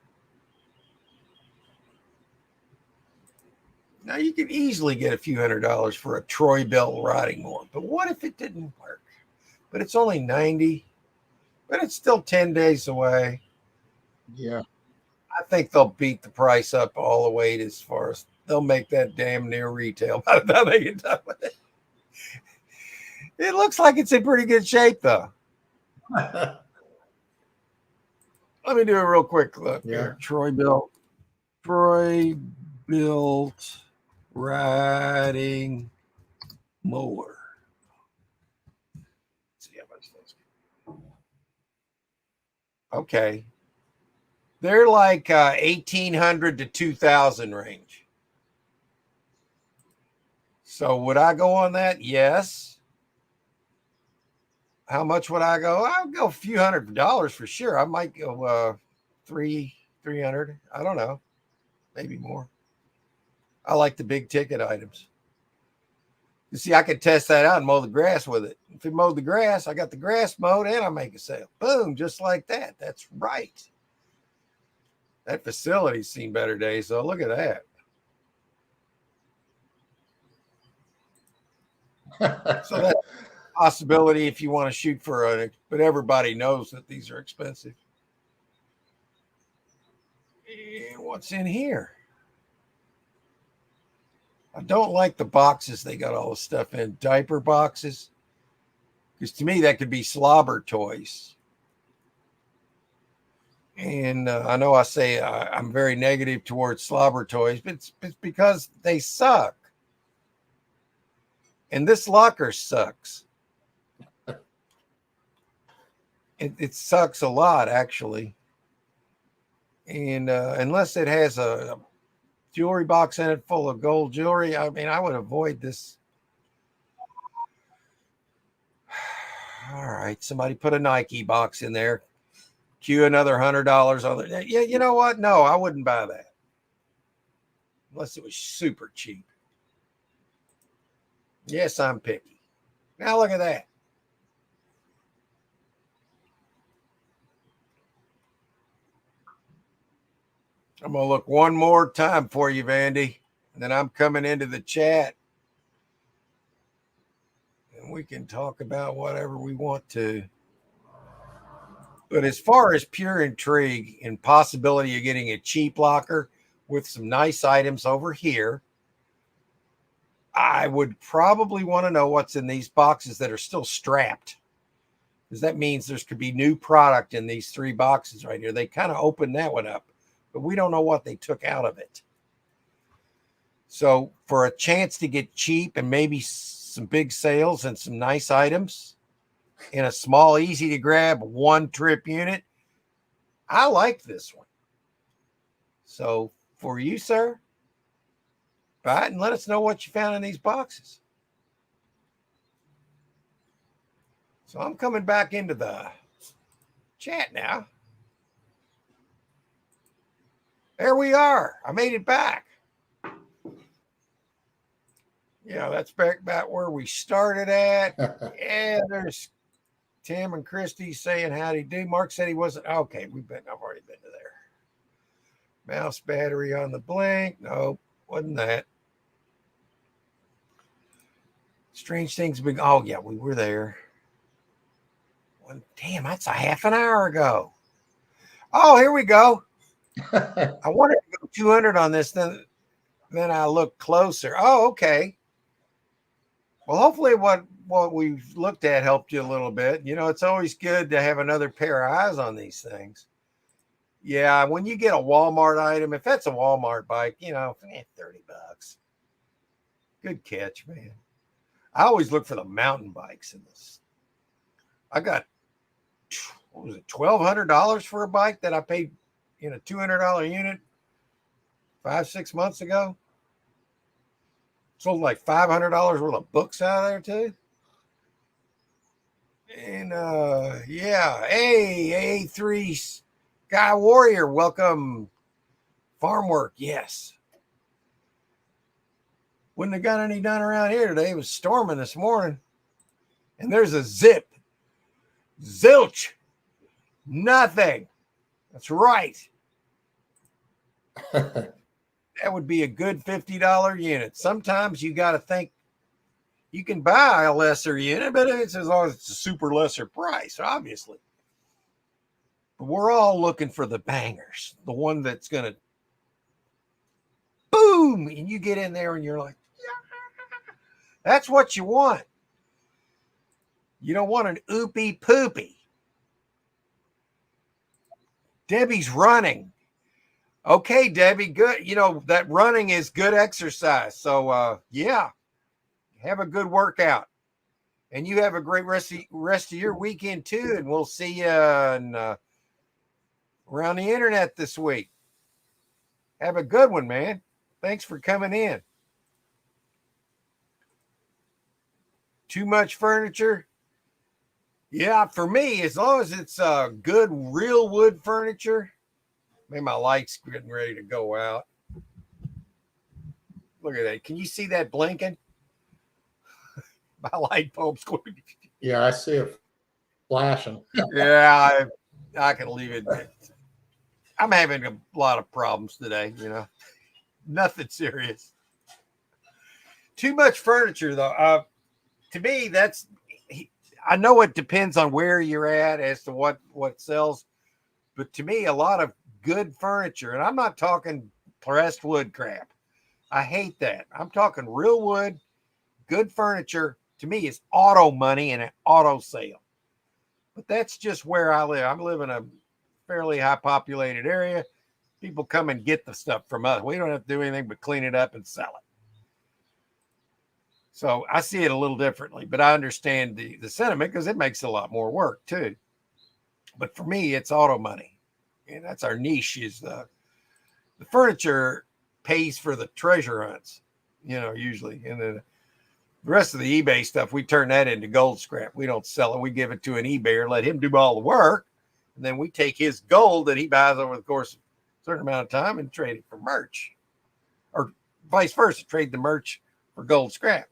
Speaker 1: Now you could easily get a few $100s for a Troy Bell riding mower, but what if it didn't work? But it's only 90, but it's still 10 days away.
Speaker 3: Yeah.
Speaker 1: I think they'll beat the price up all the way as far as they'll make that damn near retail by the time they get done with it. It looks like it's in pretty good shape, though. Let me do a real quick look here. Troy built riding mower. Let's see how much those. Okay. They're like 1,800 to 2,000 range. So would I go on that? Yes. How much would I go? I'll go a few $100s for sure. I might go 300. I don't know. Maybe more. I like the big ticket items. You see, I could test that out and mow the grass with it. If it mowed the grass, I got the grass mowed and I make a sale. Boom, just like that. That's right. That facility's seen better days, so look at that. So that's a possibility if you want to shoot for but everybody knows that these are expensive. And what's in here? I don't like the boxes they got all the stuff in, diaper boxes. Because to me, that could be slobber toys. And I know I say I'm very negative towards slobber toys, but it's because they suck. And this locker sucks. It sucks a lot, actually. And unless it has a jewelry box in it full of gold jewelry, I mean, I would avoid this. All right, somebody put a Nike box in there. Cue another $100 on it. Yeah, you know what? No, I wouldn't buy that unless it was super cheap. Yes, I'm picky. Now look at that. I'm going to look one more time for you, Vandy, and then I'm coming into the chat. And we can talk about whatever we want to. But as far as pure intrigue and possibility of getting a cheap locker with some nice items over here, I would probably want to know what's in these boxes that are still strapped. Because that means there could be new product in these 3 boxes right here. They kind of opened that one up, but we don't know what they took out of it. So for a chance to get cheap and maybe some big sales and some nice items in a small, easy to grab 1-trip unit, I like this one. So for you, sir, buy it and let us know what you found in these boxes. So I'm coming back into the chat now. There we are. I made it back. Yeah, that's back about where we started at. Yeah, there's Tim and Christy saying howdy do. Mark said he wasn't. Okay, I've already been to there. Mouse battery on the blink. Nope, wasn't that. Strange things. Big. Oh yeah, we were there. Damn, that's a half an hour ago. Oh, here we go. I wanted to go 200 on this. Then I looked closer. Oh, okay. Well, hopefully what we've looked at helped you a little bit. You know, it's always good to have another pair of eyes on these things. Yeah, when you get a Walmart item, if that's a Walmart bike, you know, $30. Good catch, man. I always look for the mountain bikes in this. I got, what was it, $1,200 for a bike that I paid in a $200 unit 5-6 months ago. Sold like $500 worth of books out of there too. And yeah, hey, A3 Sky Warrior, welcome. Farm work, yes. Wouldn't have got any done around here today. It was storming this morning. And there's a zip. Zilch. Nothing. That's right. That would be a good $50 unit. Sometimes you got to think you can buy a lesser unit, but it's as long as it's a super lesser price, obviously. But we're all looking for the bangers, the one that's going to boom, and you get in there and you're like, yeah. That's what you want. You don't want an oopy poopy. Debbie's running. Okay, Debbie, good. You know, that running is good exercise. So, yeah, have a good workout. And you have a great rest of your weekend, too. And we'll see you around the internet this week. Have a good one, man. Thanks for coming in. Too much furniture? Yeah, for me, as long as it's good real wood furniture. Man, my light's getting ready to go out. Look at that. Can you see that blinking? My light bulb's going.
Speaker 3: Yeah, I see it flashing.
Speaker 1: Yeah, I can leave it. I'm having a lot of problems today, you know. Nothing serious. Too much furniture, though. To me, I know it depends on where you're at as to what sells. But to me, a lot of good furniture, and I'm not talking pressed wood crap. I hate that. I'm talking real wood, good furniture. To me, is auto money and an auto sale. But that's just where I live. I live in a fairly high populated area. People come and get the stuff from us. We don't have to do anything but clean it up and sell it. So I see it a little differently, but I understand the sentiment because it makes a lot more work too. But for me, it's auto money. And that's our niche is the furniture pays for the treasure hunts, you know, usually. And then the rest of the eBay stuff, we turn that into gold scrap. We don't sell it. We give it to an eBayer, let him do all the work. And then we take his gold that he buys over the course of a certain amount of time and trade it for merch, or vice versa, trade the merch for gold scrap.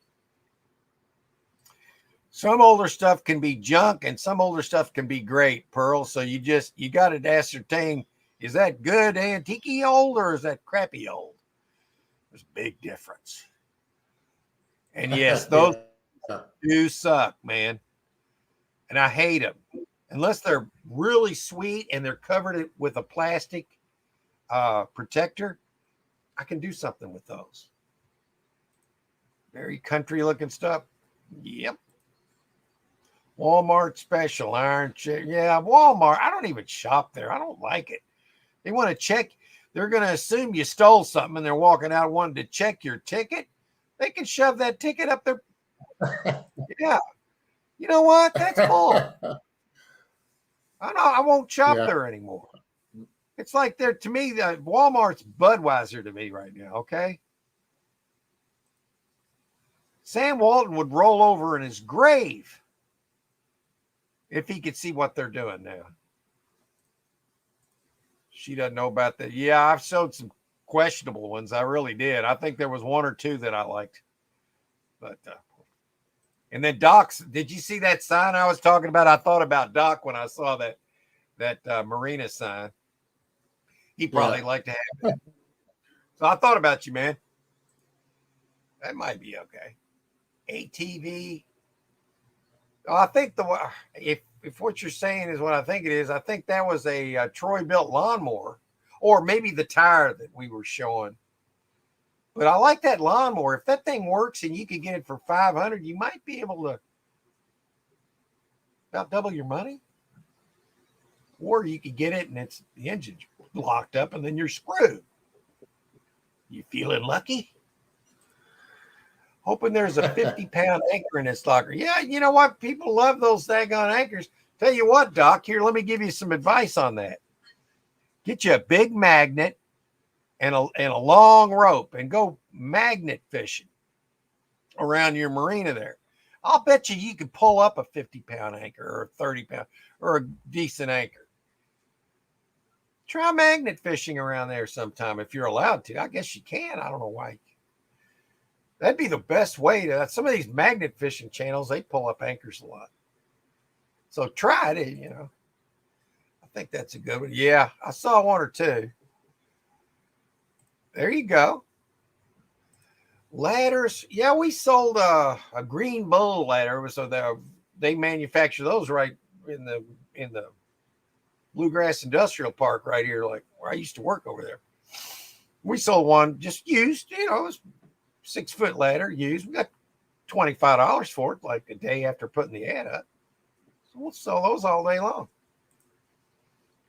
Speaker 1: Some older stuff can be junk and some older stuff can be great, Pearl. So you got to ascertain, is that good antique old or is that crappy old? There's a big difference. And yes, those do suck, man. And I hate them. Unless they're really sweet and they're covered with a plastic protector, I can do something with those. Very country looking stuff. Yep. Walmart special iron check. Yeah, Walmart. I don't even shop there. I don't like it. They want to check. They're going to assume you stole something and they're walking out wanting to check your ticket. They can shove that ticket up their. Yeah. You know what? That's bull. I won't shop there anymore. It's like to me, Walmart's Budweiser to me right now. Okay. Sam Walton would roll over in his grave if he could see what they're doing now. She doesn't know about that. Yeah, I've sold some questionable ones. I really did. I think there was one or two that I liked. But and then Doc's, did you see that sign I was talking about? I thought about Doc when I saw that Marina sign. He probably liked to have it. So I thought about you, man. That might be okay. ATV. I think if what you're saying is what I think it is, I think that was a Troy built lawnmower, or maybe the tire that we were showing. But I like that lawnmower. If that thing works and you could get it for $500, you might be able to about double your money. Or you could get it and the engine's locked up and then you're screwed. You feeling lucky? Hoping there's a 50-pound anchor in this locker. Yeah, you know what? People love those daggone anchors. Tell you what, Doc, here, let me give you some advice on that. Get you a big magnet and a long rope and go magnet fishing around your marina there. I'll bet you could pull up a 50-pound anchor or a 30-pound or a decent anchor. Try magnet fishing around there sometime if you're allowed to. I guess you can. I don't know why. That'd be the best way to. Some of these magnet fishing channels, they pull up anchors a lot. So try it, you know. I think that's a good one. Yeah, I saw one or two. There you go. Ladders. Yeah, we sold a Green Bull ladder. So they manufacture those right in the Bluegrass Industrial Park right here, like where I used to work over there. We sold one just used, it was 6-foot ladder used. We got $25 for it, like a day after putting the ad up. So we'll sell those all day long.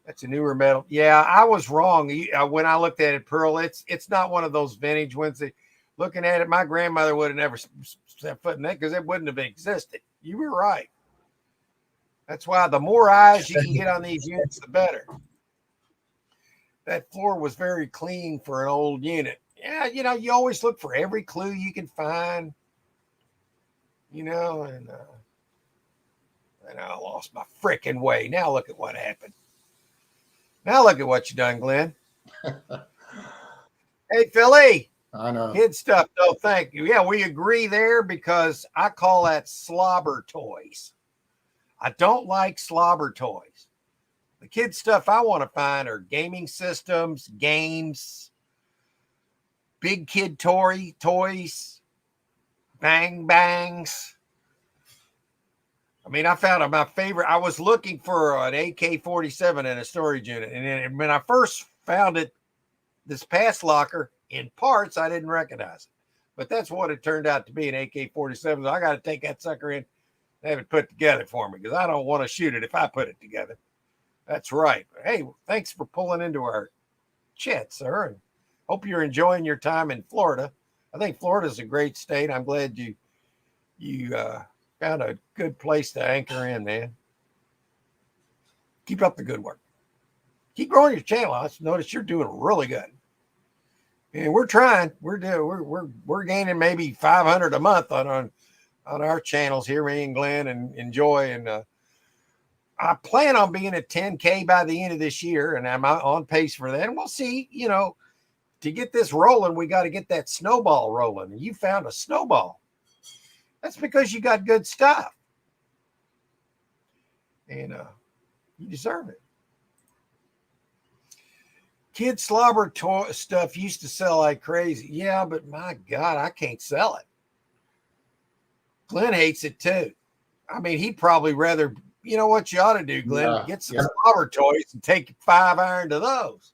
Speaker 1: That's a newer metal. Yeah, I was wrong when I looked at it, Pearl. It's not one of those vintage ones. Looking at it, my grandmother would have never set foot in that because it wouldn't have existed. You were right. That's why the more eyes you can get on these units, the better. That floor was very clean for an old unit. Yeah, you always look for every clue you can find. And I lost my freaking way. Now look at what happened. Now look at what you done, Glenn. Hey, Philly.
Speaker 3: I know.
Speaker 1: Kid stuff. No, thank you. Yeah, we agree there because I call that slobber toys. I don't like slobber toys. The kid stuff I want to find are gaming systems, games, big kid toys, bang bangs. I mean, I found my favorite. I was looking for an AK-47 in a storage unit. And then when I first found it, this past locker in parts, I didn't recognize it. But that's what it turned out to be, an AK-47. So I got to take that sucker in and have it put together for me because I don't want to shoot it if I put it together. That's right. But hey, thanks for pulling into our chat, sir. And hope you're enjoying your time in Florida. I think Florida's a great state. I'm glad you found a good place to anchor in, man. Keep up the good work. Keep growing your channel. I notice you're doing really good. And we're trying. We're gaining maybe 500 a month on our channels here, me and Glenn and Enjoy. And I plan on being at 10K by the end of this year, and I'm on pace for that. And we'll see, to get this rolling, we got to get that snowball rolling. And you found a snowball. That's because you got good stuff. And you deserve it. Kid slobber stuff used to sell like crazy. Yeah, but my God, I can't sell it. Glenn hates it too. I mean, he'd probably rather, you know what you ought to do, Glenn? Get some slobber toys and take 5 iron to those.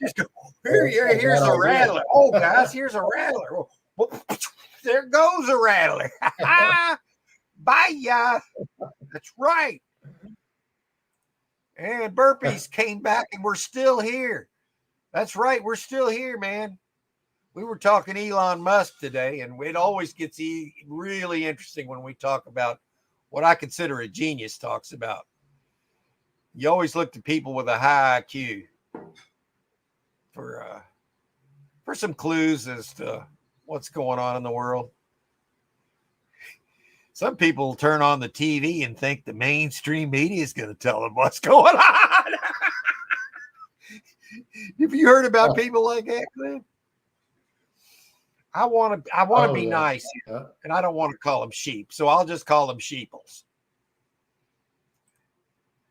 Speaker 1: Just go, here's a rattler. Oh, guys, here's a rattler. There goes a rattler. Bye, ya. That's right. And burpees came back and we're still here. That's right. We're still here, man. We were talking Elon Musk today, and it always gets really interesting when we talk about what I consider a genius talks about. You always look to people with a high IQ for some clues as to what's going on in the world. Some people turn on the TV and think the mainstream media is going to tell them what's going on. Have you heard about people like that, Glenn? I want to be nice, and I don't want to call them sheep, so I'll just call them sheeples.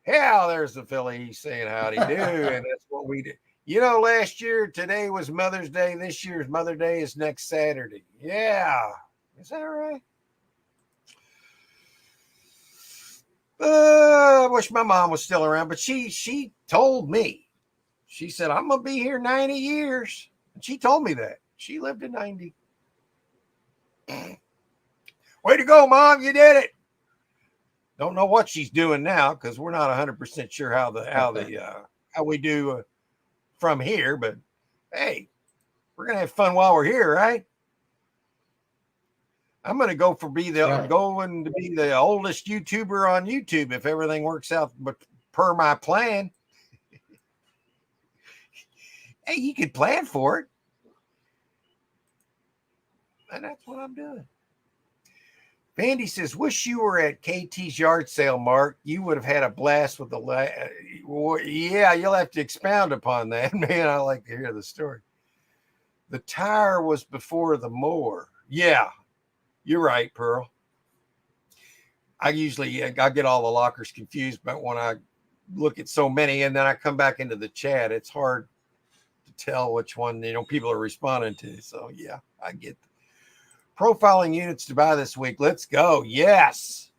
Speaker 1: Yeah, there's the Philly saying howdy do, and that's what we do. Last year, today was Mother's Day. This year's Mother's Day is next Saturday. Yeah, is that right? I wish my mom was still around, but she told me. She said, I'm going to be here 90 years. And she told me that. She lived to 90. Way to go, Mom. You did it. Don't know what she's doing now because we're not 100% sure how we do from here. But, hey, we're going to have fun while we're here, right? I'm going to going to be the oldest YouTuber on YouTube if everything works out but per my plan. Hey, you could plan for it. And that's what I'm doing. Vandy says, wish you were at KT's yard sale, Mark. You would have had a blast with yeah, you'll have to expound upon that, man. I like to hear the story. The tire was before the mower. Yeah. You're right, Pearl. I get all the lockers confused, but when I look at so many, and then I come back into the chat. It's hard to tell which one, people are responding to. So yeah, I get profiling units to buy this week. Let's go. Yes.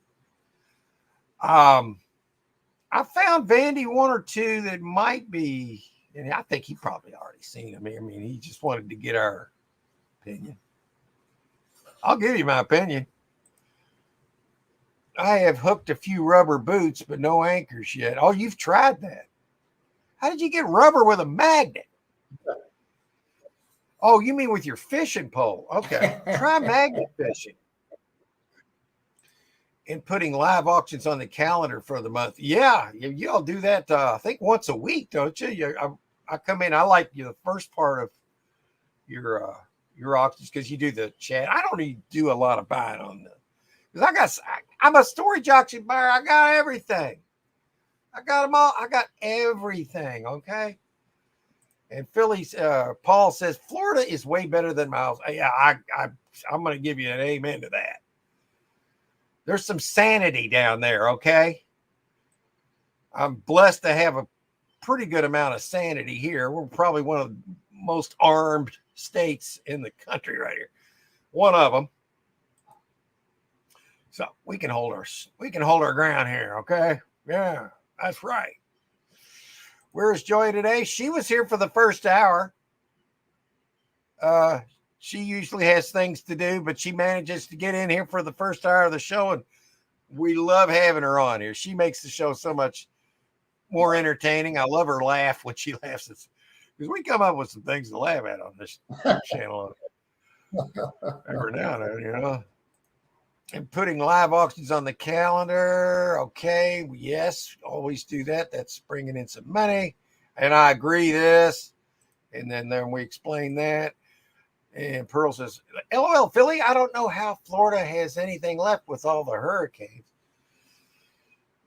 Speaker 1: I found Vandy one or two that might be, and I think he probably already seen them. I mean, he just wanted to get our opinion. I'll give you my opinion. I have hooked a few rubber boots, but no anchors yet. Oh, you've tried that. How did you get rubber with a magnet? Oh, you mean with your fishing pole? Okay. Try magnet fishing. And putting live auctions on the calendar for the month. Yeah, y'all do that, I think once a week, don't you? I come in, I like the first part of your auctions because you do the chat. I don't even do a lot of buying on them. Because I'm a storage auction buyer. I got everything. I got them all. I got everything, okay? And Philly's Paul says, Florida is way better than Miles. Yeah, I'm going to give you an amen to that. There's some sanity down there, okay? I'm blessed to have a pretty good amount of sanity here. We're probably one of the most armed states in the country right here. One of them. So we can hold our ground here, okay? Yeah, that's right. Where's Joy today? She was here for the first hour. She usually has things to do, but she manages to get in here for the first hour of the show, and we love having her on here. She makes the show so much more entertaining. I love her laugh when she laughs. Because we come up with some things to laugh at on this channel every now and then, And putting live auctions on the calendar. Okay, yes, always do that. That's bringing in some money. And I agree this. And then we explain that. And Pearl says, LOL, Philly, I don't know how Florida has anything left with all the hurricanes.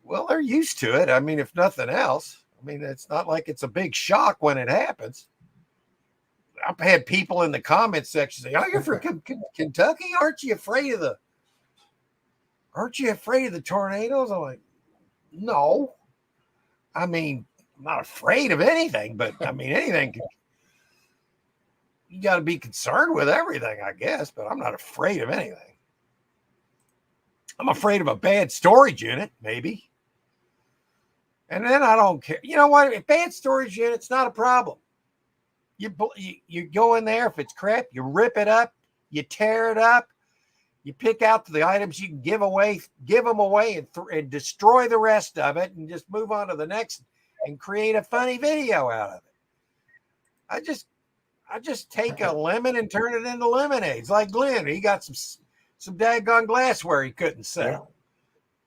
Speaker 1: Well, they're used to it. I mean, if nothing else. I mean, it's not like it's a big shock when it happens. I've had people in the comment section say, oh, you're from Kentucky? Aren't you afraid of the tornadoes? I'm like, no. I mean, I'm not afraid of anything, but I mean, anything can. You got to be concerned with everything, I guess, but I'm not afraid of anything. I'm afraid of a bad storage unit, maybe. And then I don't care. You know what? A bad storage unit's not a problem. You go in there. If it's crap, you rip it up, you tear it up, you pick out the items you can give them away and destroy the rest of it and just move on to the next and create a funny video out of it. I just take a lemon and turn it into lemonades. Like Glenn, he got some daggone glassware he couldn't sell. Yeah.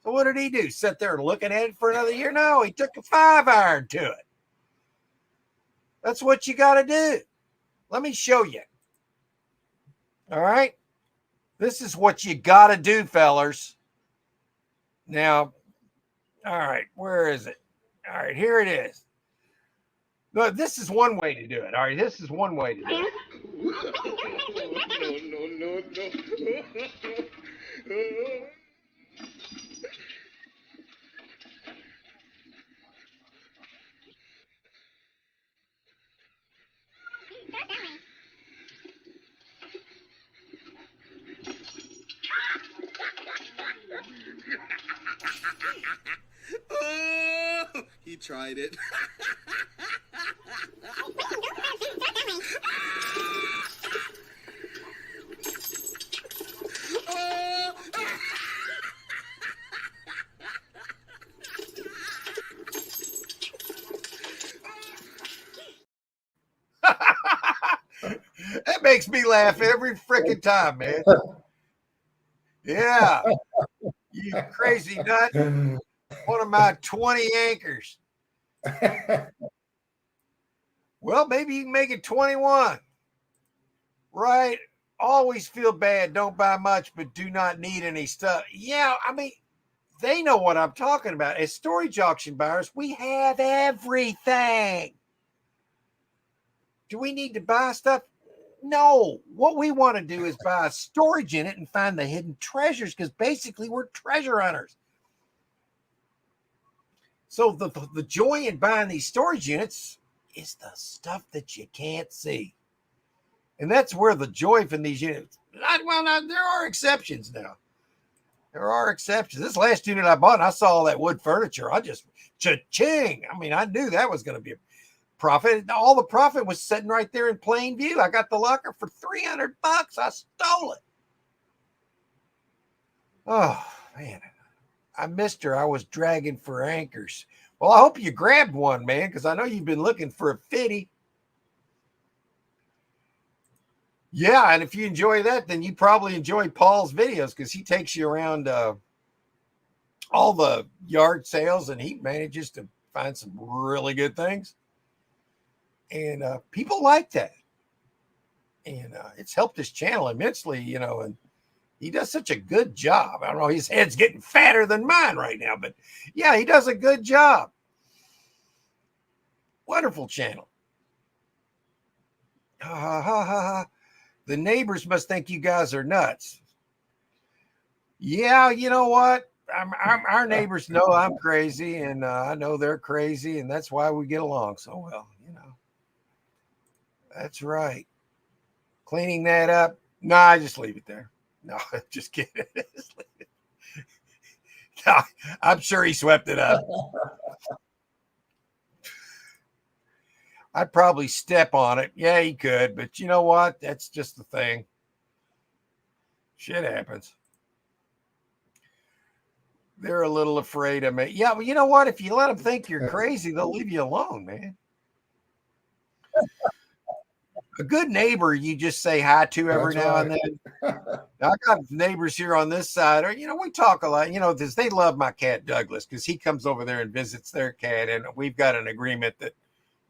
Speaker 1: So what did he do? Sit there and looking at it for another year? No, he took a 5-iron to it. That's what you got to do. Let me show you. All right. This is what you got to do, fellers. Now, all right, where is it? All right, here it is. No, this is one way to do it. All right, this is one way to do it. No.
Speaker 5: Oh, he tried it.
Speaker 1: That makes me laugh every freaking time, man. Yeah. You crazy nut. One of my 20 anchors. Well, maybe you can make it 21. Right? Always feel bad. Don't buy much, but do not need any stuff. Yeah, I mean, they know what I'm talking about. As storage auction buyers, we have everything. Do we need to buy stuff? No. What we want to do is buy a storage in it and find the hidden treasures, because basically we're treasure hunters. So the joy in buying these storage units is the stuff that you can't see. And that's where the joy from these units, now, there are exceptions now. There are exceptions. This last unit I bought, and I saw all that wood furniture. I just, cha-ching. I mean, I knew that was going to be a profit. All the profit was sitting right there in plain view. I got the locker for $300. I stole it. Oh, man. I missed her. I was dragging for anchors. Well, I hope you grabbed one, man, because I know you've been looking for a fitty. Yeah, and if you enjoy that, then you probably enjoy Paul's videos because he takes you around all the yard sales and he manages to find some really good things. And people like that. And it's helped his channel immensely, and he does such a good job. I don't know, his head's getting fatter than mine right now, but yeah, he does a good job. Wonderful channel. Ha ha ha ha. The neighbors must think you guys are nuts. Yeah, you know what? Our neighbors know I'm crazy, and I know they're crazy, and that's why we get along so well, That's right. Cleaning that up. No, I just leave it there. No, just kidding. Just leave it. No, I'm sure he swept it up. I'd probably step on it. Yeah, he could, but you know what? That's just the thing. Shit happens. They're a little afraid of me. Yeah, well, you know what? If you let them think you're crazy, they'll leave you alone, man. A good neighbor you just say hi to every now and then. I got neighbors here on this side, or we talk a lot, because they love my cat Douglas, because he comes over there and visits their cat, and we've got an agreement that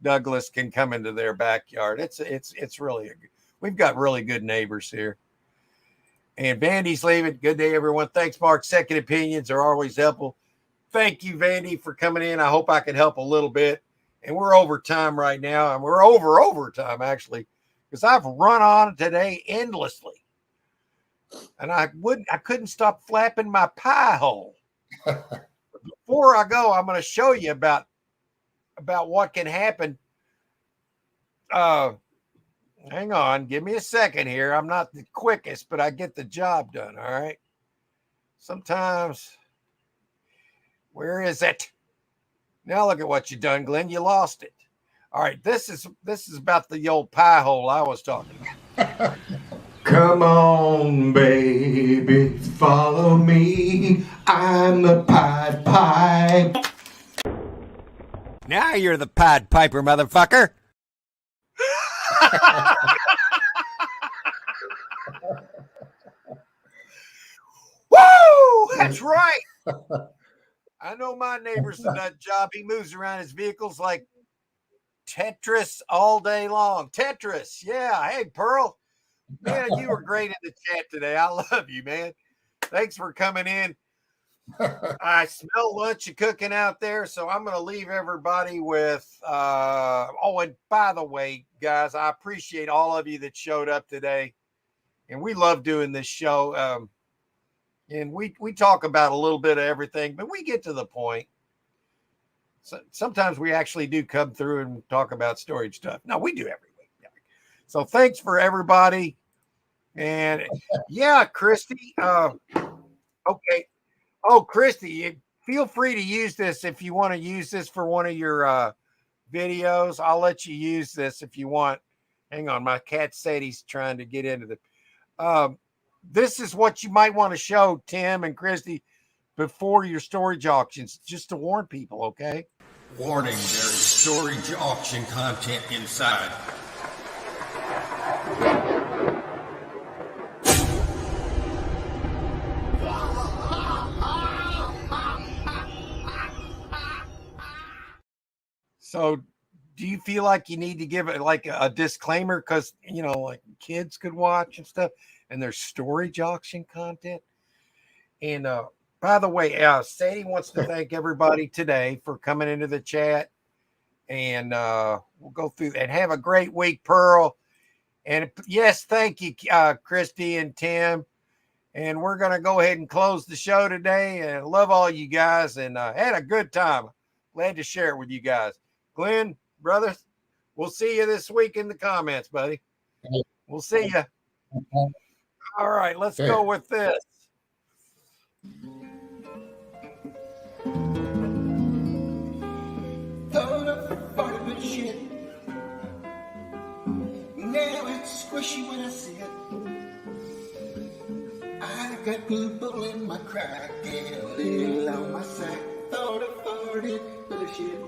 Speaker 1: Douglas can come into their backyard. It's really we've got really good neighbors here. And Vandy's leaving. Good day, everyone. Thanks, Mark. Second opinions are always helpful. Thank you, Vandy, for coming in. I hope I can help a little bit. And we're over time right now, and we're overtime actually, because I've run on today endlessly, and I couldn't stop flapping my pie hole. Before I go, I'm going to show you about what can happen. Hang on, give me a second here. I'm not the quickest, but I get the job done. All right. Sometimes, where is it? Now look at what you done, Glenn. You lost it. All right, this is about the old pie hole I was talking about.
Speaker 7: Come on, baby, follow me. I'm the Pied Pipe.
Speaker 6: Now you're the Pied Piper, motherfucker.
Speaker 1: Woo! That's right. I know my neighbor's a nut job. He moves around his vehicles like Tetris all day long. Tetris. Yeah. Hey, Pearl. Man, you were great in the chat today. I love you, man. Thanks for coming in. I smell lunch cooking out there, so I'm going to leave everybody with and by the way, guys, I appreciate all of you that showed up today, and we love doing this show. And we talk about a little bit of everything, but we get to the point. So sometimes we actually do come through and talk about storage stuff. No, we do every week. So thanks for everybody. And yeah, Christy. Okay. Oh, Christy, feel free to use this if you want to use this for one of your videos. I'll let you use this if you want. Hang on, my cat said he's trying to get into the. This is what you might want to show Tim and Christy before your storage auctions, just to warn people, okay?
Speaker 8: Warning, there is storage auction content inside.
Speaker 1: So do you feel like you need to give it like a disclaimer because, like kids could watch and stuff, and there's storage auction content? And by the way, Sadie wants to thank everybody today for coming into the chat, and we'll go through and have a great week, Pearl. And yes, thank you, Christy and Tim. And we're going to go ahead and close the show today, and love all you guys, and had a good time. glad to share it with you guys. Glenn, brother, we'll see you this week in the comments, buddy. We'll see you. All right, let's go with this.
Speaker 7: Thought of farted with shit. Now it's squishy when I see it. I got people in my crack, yeah, little on my sack. Thought of farted with shit.